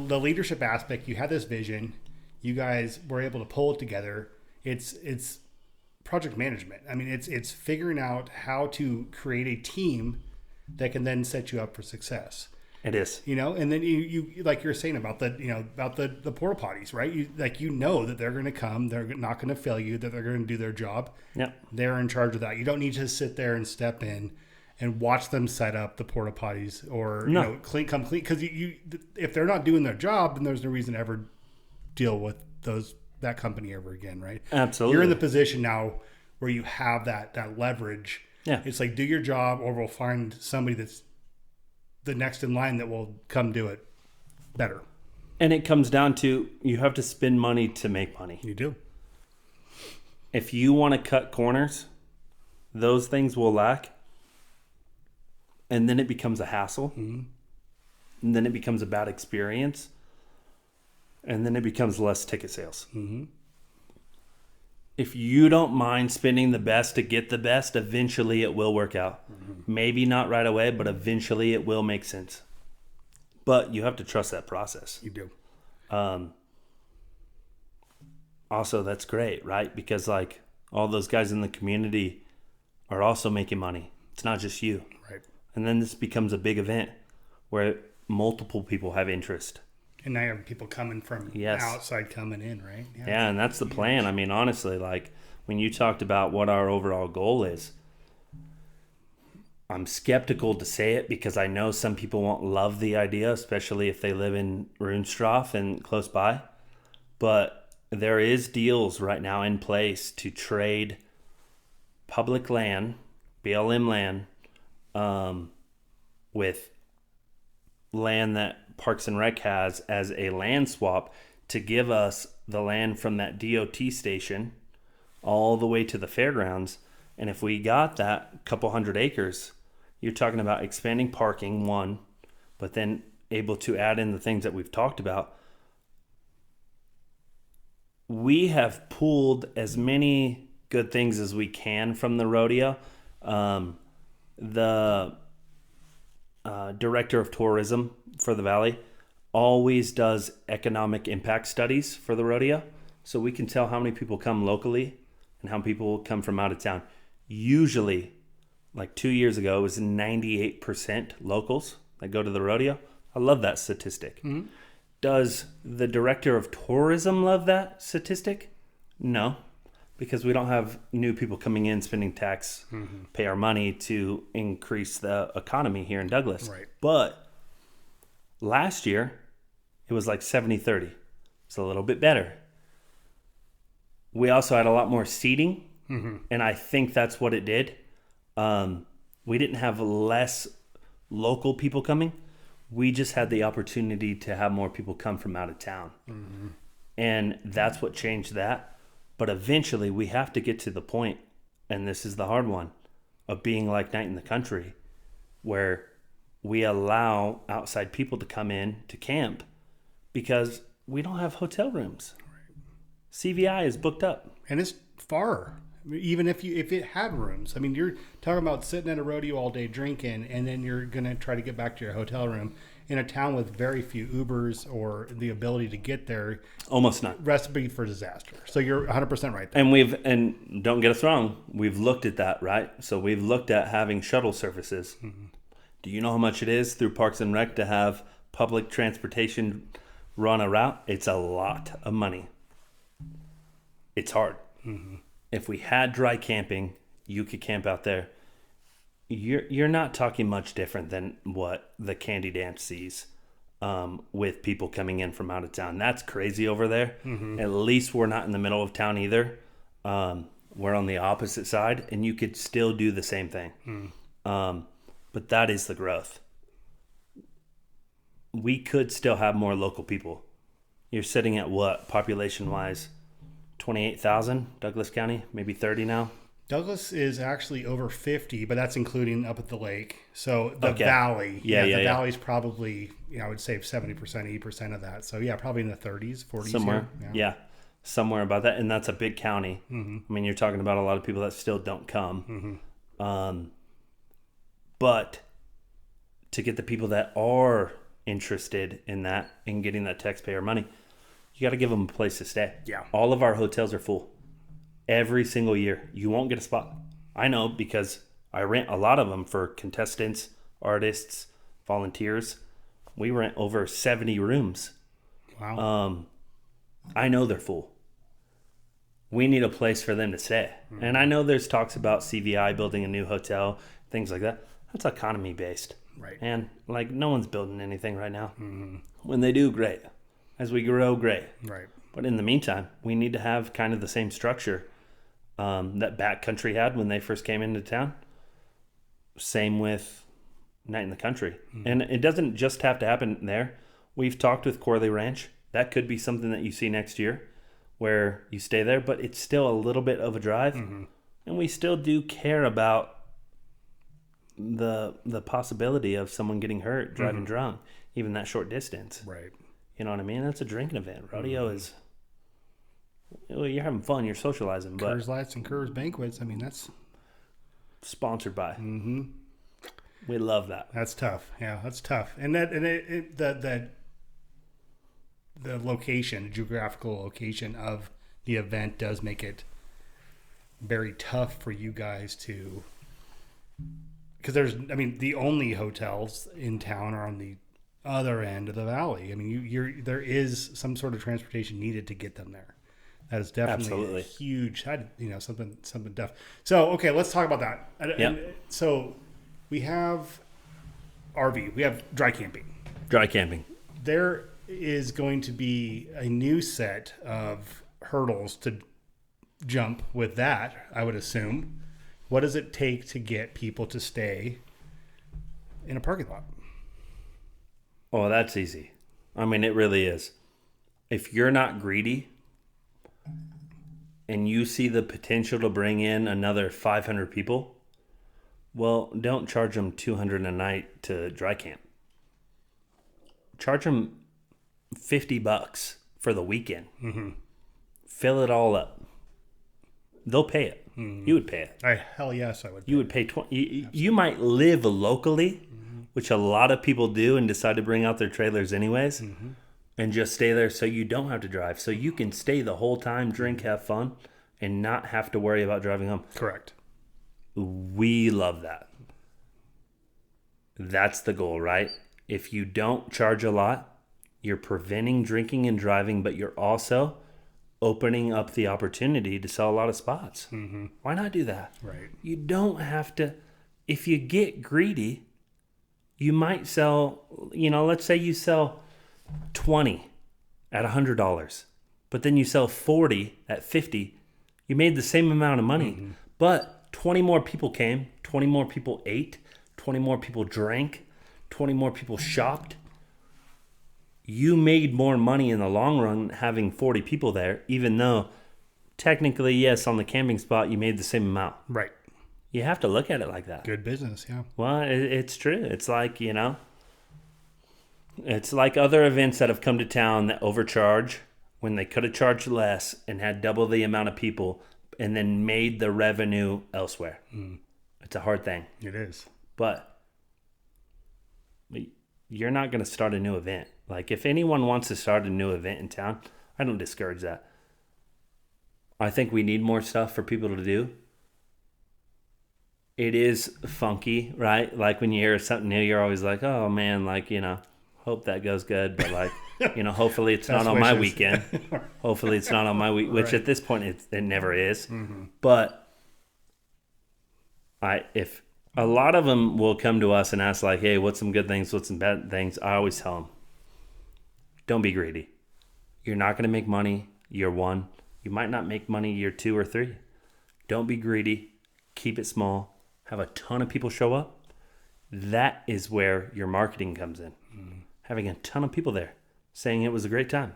the leadership aspect. You had this vision. You guys were able to pull it together. It's project management. I mean, it's figuring out how to create a team that can then set you up for success. It is. You know, and then you like you're saying about the porta potties, right? You know that they're going to come, they're not going to fail you, that they're going to do their job. Yeah. They're in charge of that. You don't need to sit there and step in and watch them set up the porta potties or come clean, because if they're not doing their job, then there's no reason to ever deal with that company ever again, right? Absolutely. You're in the position now where you have that leverage. Yeah. It's like, do your job, or we'll find somebody that's the next in line that will come do it better. And it comes down to, you have to spend money to make money. You do. If you want to cut corners, those things will lack. And then it becomes a hassle. Mm-hmm. And then it becomes a bad experience. And then it becomes less ticket sales. Mm-hmm. If you don't mind spending the best to get the best, eventually it will work out. Mm-hmm. Maybe not right away, but eventually it will make sense. But you have to trust that process. You do. Also, that's great, right? Because like all those guys in the community are also making money. It's not just you. Right. And then this becomes a big event where multiple people have interest. And now you have people coming from outside coming in, right? Yeah, and that's the plan. I mean, honestly, like when you talked about what our overall goal is, I'm skeptical to say it because I know some people won't love the idea, especially if they live in Rundstroff and close by. But there is deals right now in place to trade public land, BLM land, with land that Parks and Rec has as a land swap to give us the land from that DOT station all the way to the fairgrounds. And if we got that couple hundred acres, you're talking about expanding parking, one, but then able to add in the things that we've talked about. We have pulled as many good things as we can from the rodeo. The director of tourism for the Valley always does economic impact studies for the rodeo. So we can tell how many people come locally and how many people come from out of town. Usually, like 2 years ago, it was 98% locals that go to the rodeo. I love that statistic. Mm-hmm. Does the director of tourism love that statistic? No, because we don't have new people coming in, spending tax, pay our money to increase the economy here in Douglas. Right. But last year, it was like 70-30. It's a little bit better. We also had a lot more seating, and I think that's what it did. We didn't have less local people coming. We just had the opportunity to have more people come from out of town. Mm-hmm. And that's what changed that. But eventually we have to get to the point, and this is the hard one, of being like Night in the Country, where we allow outside people to come in to camp because we don't have hotel rooms. Right. CVI is booked up. And it's far. Even if it had rooms. I mean, you're talking about sitting at a rodeo all day drinking, and then you're going to try to get back to your hotel room in a town with very few Ubers or the ability to get there. Almost none. Recipe for disaster. So you're 100% right there. And don't get us wrong, we've looked at that, right? So we've looked at having shuttle services. Mm-hmm. Do you know how much it is through Parks and Rec to have public transportation run a route? It's a lot of money. It's hard. Mm-hmm. If we had dry camping, you could camp out there. You're not talking much different than what the Candy Dance sees with people coming in from out of town. That's crazy over there. Mm-hmm. At least we're not in the middle of town either. We're on the opposite side, and you could still do the same thing. Mm. But that is the growth. We could still have more local people. You're sitting at what, population-wise? 28,000, Douglas County, maybe 30 now. Douglas is actually over 50, but that's including up at the lake. So the valley, the valley's probably, I would say 70%, 80% of that. So probably in the 30s, 40s. Somewhere, somewhere about that. And that's a big county. Mm-hmm. I mean, you're talking about a lot of people that still don't come. Mm-hmm. But to get the people that are interested in that and getting that taxpayer money, you got to give them a place to stay. Yeah. All of our hotels are full. every single year. You won't get a spot. I know because I rent a lot of them for contestants, artists, volunteers. We rent over 70 rooms. Wow. I know they're full. We need a place for them to stay. Mm-hmm. And I know there's talks about CVI building a new hotel, things like that. That's economy based. Right. And like no one's building anything right now. Mm-hmm. When they do, great. As we grow, great. Right. But in the meantime, we need to have kind of the same structure that Backcountry had when they first came into town. Same with Night in the Country. Mm-hmm. And it doesn't just have to happen there. We've talked with Corley Ranch. That could be something that you see next year where you stay there, but it's still a little bit of a drive. Mm-hmm. And we still do care about the possibility of someone getting hurt driving drunk, even that short distance. Right. You know what I mean? That's a drinking event. Rodeo is, you're having fun, you're socializing. Coors Lights and Coors Banquets, I mean, that's sponsored by. Mm-hmm. We love that. That's tough. Yeah, that's tough. And the location, the geographical location of the event does make it very tough for you guys to, because the only hotels in town are on the other end of the valley. I mean, there is some sort of transportation needed to get them there. That is definitely a huge, something tough. So, okay, let's talk about that. Yep. So we have RV, we have dry camping. Dry camping. There is going to be a new set of hurdles to jump with that, I would assume. What does it take to get people to stay in a parking lot? Oh, that's easy. I mean, it really is. If you're not greedy and you see the potential to bring in another 500 people, well, don't charge them $200 a night to dry camp. Charge them $50 for the weekend. Mm-hmm. Fill it all up. They'll pay it. Mm-hmm. You would pay it. Hell yes, I would. You would pay 20. You might live locally, which a lot of people do, and decide to bring out their trailers anyways, and just stay there so you don't have to drive. So you can stay the whole time, drink, have fun, and not have to worry about driving home. Correct. We love that. That's the goal, right? If you don't charge a lot, you're preventing drinking and driving, but you're also opening up the opportunity to sell a lot of spots. Mm-hmm. Why not do that? Right. You don't have to. If you get greedy, you might sell, let's say you sell 20 at $100, but then you sell 40 at 50. You made the same amount of money, but 20 more people came, 20 more people ate, 20 more people drank, 20 more people shopped. You made more money in the long run having 40 people there, even though technically, yes, on the camping spot, you made the same amount. Right. You have to look at it like that. Good business, yeah. Well, it's true. It's like, it's like other events that have come to town that overcharge when they could have charged less and had double the amount of people and then made the revenue elsewhere. It's a hard thing. It is. But you're not going to start a new event. Like, if anyone wants to start a new event in town, I don't discourage that. I think we need more stuff for people to do. It is funky, right? Like, when you hear something new, you're always like, oh, man, hope that goes good. But, hopefully it's not on my weekend. Hopefully it's not on my week, which at this point, it never is. Mm-hmm. But if a lot of them will come to us and ask, like, hey, what's some good things, what's some bad things? I always tell them, don't be greedy. You're not going to make money year one. You might not make money year 2 or 3. Don't be greedy. Keep it small. Have a ton of people show up. That is where your marketing comes in. Having a ton of people there saying it was a great time.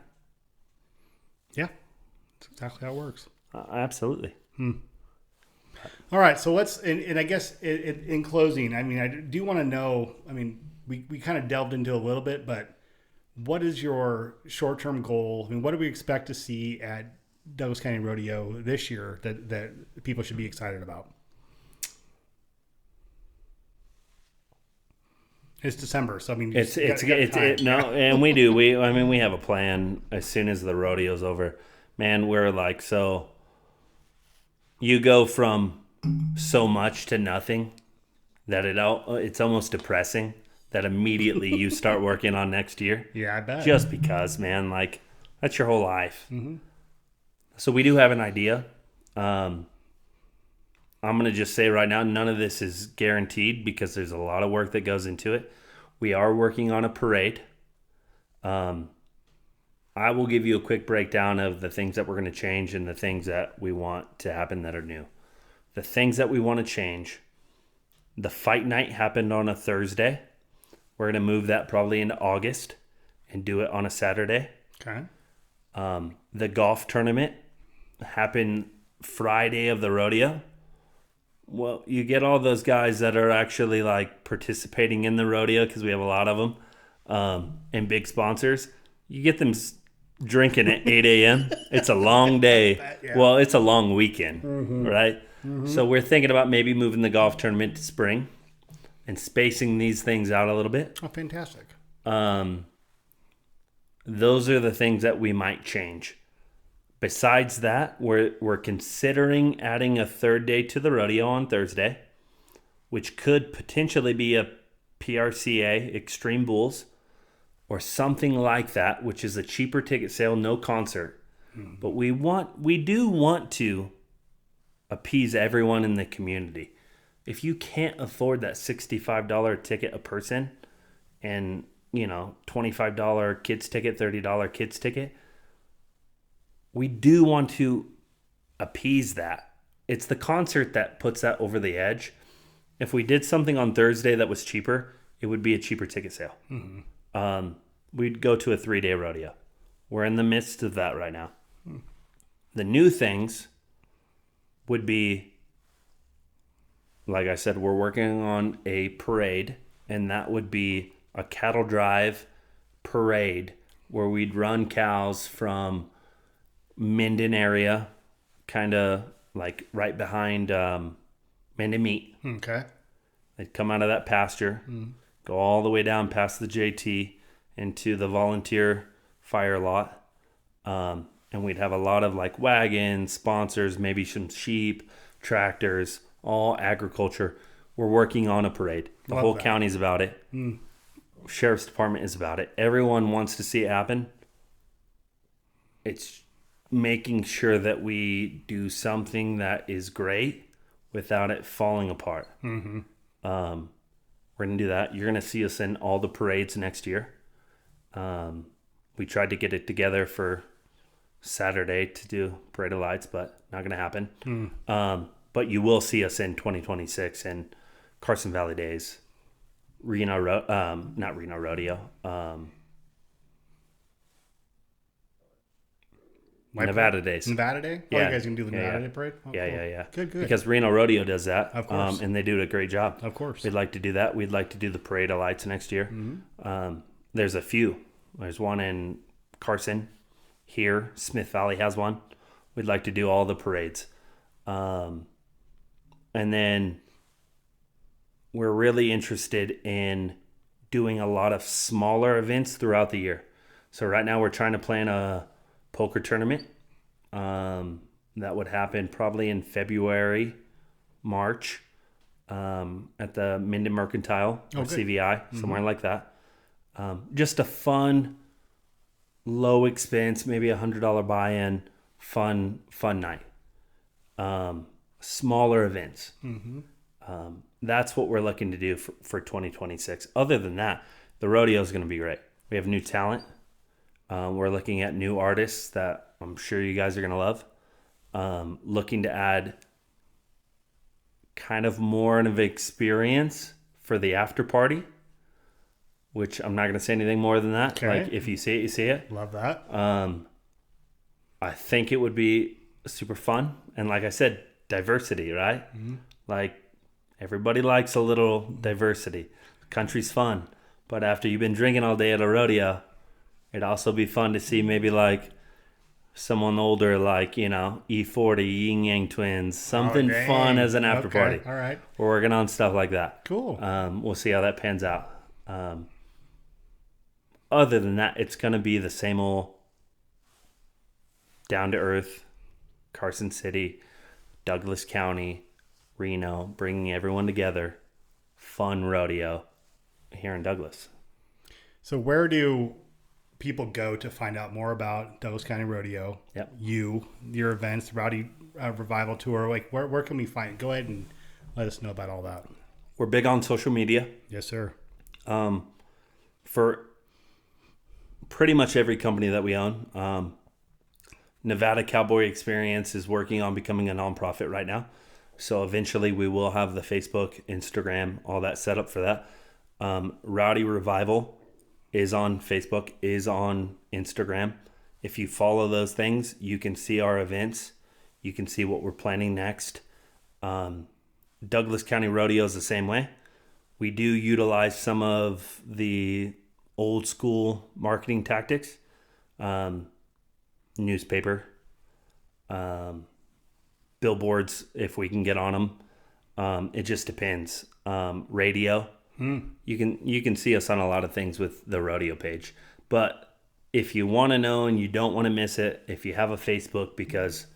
Yeah, that's exactly how it works. Absolutely. All right, so let's, and I guess in closing, I mean, I do want to know, I mean, we kind of delved into a little bit, but what is your short-term goal? I mean, what do we expect to see at Douglas County Rodeo this year that people should be excited about? It's December, so I mean, and we do. We have a plan as soon as the rodeo's over. Man, we're like so you go from so much to nothing that it's almost depressing that immediately you start working on next year. Yeah, I bet. Just because, man, like that's your whole life. Mm-hmm. So we do have an idea. I'm going to just say right now, none of this is guaranteed because there's a lot of work that goes into it. We are working on a parade. I will give you a quick breakdown of the things that we're going to change and the things that we want to happen that are new. The things that we want to change. The fight night happened on a Thursday. We're going to move that probably into August and do it on a Saturday. Okay. The golf tournament happened Friday of the rodeo. Well, you get all those guys that are actually like participating in the rodeo because we have a lot of them and big sponsors. You get them drinking at 8 a.m. It's a long day. Yeah. Well, it's a long weekend, right? Mm-hmm. So we're thinking about maybe moving the golf tournament to spring and spacing these things out a little bit. Oh, fantastic. Those are the things that we might change. Besides that, we're considering adding a third day to the rodeo on Thursday, which could potentially be a PRCA Extreme Bulls or something like that, which is a cheaper ticket sale, no concert. Mm-hmm. But we do want to appease everyone in the community. If you can't afford that $65 ticket a person and, $25 kids ticket, $30 kids ticket, we do want to appease that. It's the concert that puts that over the edge. If we did something on Thursday that was cheaper, it would be a cheaper ticket sale. Mm-hmm. We'd go to a 3-day rodeo. We're in the midst of that right now. The new things would be, like I said, we're working on a parade, and that would be a cattle drive parade where we'd run cows from Minden area, kind of like right behind Minden Meat. Okay. They'd come out of that pasture, go all the way down past the JT into the volunteer fire lot. And we'd have a lot of like wagons, sponsors, maybe some sheep, tractors, all agriculture. We're working on a parade. The whole county's about it. Sheriff's Department is about it. Everyone wants to see it happen. It's making sure that we do something that is great without it falling apart. Mm-hmm. We're going to do that. You're going to see us in all the parades next year. We tried to get it together for Saturday to do Parade of Lights, but not going to happen. But you will see us in 2026 in Carson Valley Days, not Reno Rodeo, Nevada Days. Nevada Day? Yeah. Oh, you guys going to do the Nevada Day parade? Oh, yeah. Good. Because Reno Rodeo does that. Of course. And they do a great job. Of course. We'd like to do that. We'd like to do the Parade of Lights next year. Mm-hmm. There's a few. There's one in Carson here. Smith Valley has one. We'd like to do all the parades. And then we're really interested in doing a lot of smaller events throughout the year. So right now we're trying to plan a poker tournament that would happen probably in February, March at the Minden Mercantile or CVI, somewhere like that. Just a fun, low expense, maybe $100 buy-in, fun night. Smaller events. That's what we're looking to do for 2026. Other than that, the rodeo is going to be great. We have new talent. We're looking at new artists that I'm sure you guys are going to love. Looking to add kind of more of an experience for the after party, which I'm not going to say anything more than that. Okay. Like if you see it, you see it. Love that. I think it would be super fun. And like I said, diversity, right? Mm-hmm. Like everybody likes a little diversity. Country's fun. But after you've been drinking all day at a rodeo, it'd also be fun to see maybe like someone older, like, E40, Yin Yang Twins, something fun as an after party. All right. We're working on stuff like that. Cool. We'll see how that pans out. Other than that, it's going to be the same old down to earth Carson City Douglas County, Reno, bringing everyone together. Fun rodeo here in Douglas. So where do people go to find out more about Douglas County Rodeo? Yep. Your events, Rowdy Revival Tour. Like where can we find? Go ahead and let us know about all that. We're big on social media. Yes, sir. For pretty much every company that we own. Nevada Cowboy Experience is working on becoming a nonprofit right now. So eventually we will have the Facebook, Instagram, all that set up for that. Rowdy Revival is on Facebook, is on Instagram. If you follow those things, you can see our events. You can see what we're planning next. Douglas County Rodeo is the same way. We do utilize some of the old school marketing tactics. Newspaper, billboards, if we can get on them. It just depends. Radio. You can see us on a lot of things with the rodeo page. But if you want to know and you don't want to miss it, if you have a Facebook, because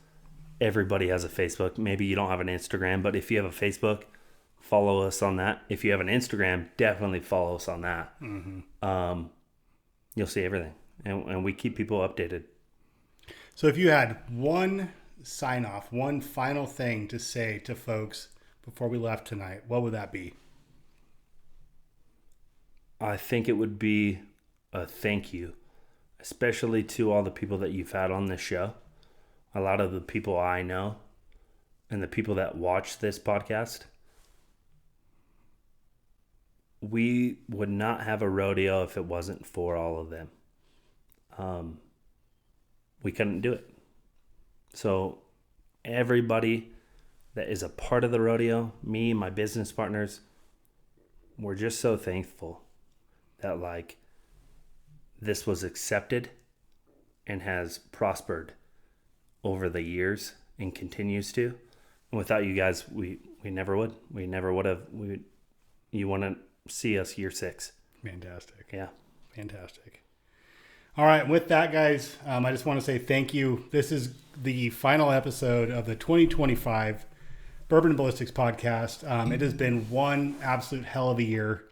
everybody has a Facebook, maybe you don't have an Instagram, but if you have a Facebook, follow us on that. If you have an Instagram, definitely follow us on that. You'll see everything. And we keep people updated. So if you had one sign off, one final thing to say to folks before we left tonight, what would that be? I think it would be a thank you, especially to all the people that you've had on this show. A lot of the people I know and the people that watch this podcast. We would not have a rodeo if it wasn't for all of them. We couldn't do it. So everybody that is a part of the rodeo, me, my business partners, we're just so thankful that like this was accepted and has prospered over the years and continues to. And without you guys, we never would. We never would have. You want to see us year 6. Fantastic. Yeah. Fantastic. All right. With that, guys, I just want to say thank you. This is the final episode of the 2025 Bourbon and Ballistics Podcast. It has been one absolute hell of a year.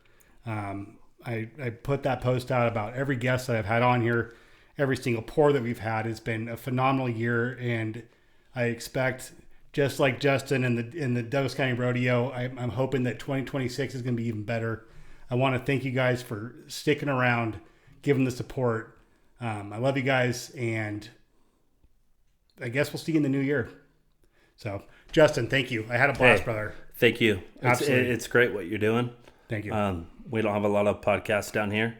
I put that post out about every guest that I've had on here. Every single pour that we've had has been a phenomenal year. And I expect, just like Justin in the Douglas County Rodeo, I'm hoping that 2026 is going to be even better. I want to thank you guys for sticking around, giving the support. I love you guys, and I guess we'll see you in the new year. So, Justin, thank you. I had a blast, brother. Thank you. Absolutely. It's great what you're doing. Thank you. We don't have a lot of podcasts down here,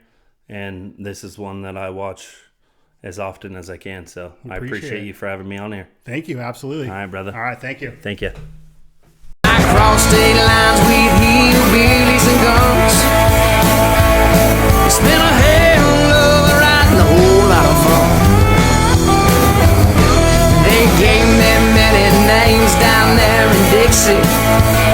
and this is one that I watch as often as I can. So I appreciate you for having me on here. Thank you. Absolutely. All right, brother. All right. Thank you. Thank you. I cross state lines with hillbillies and guns. It's been a hell of a ride and a whole lot of fun. They gave me many names down there in Dixie.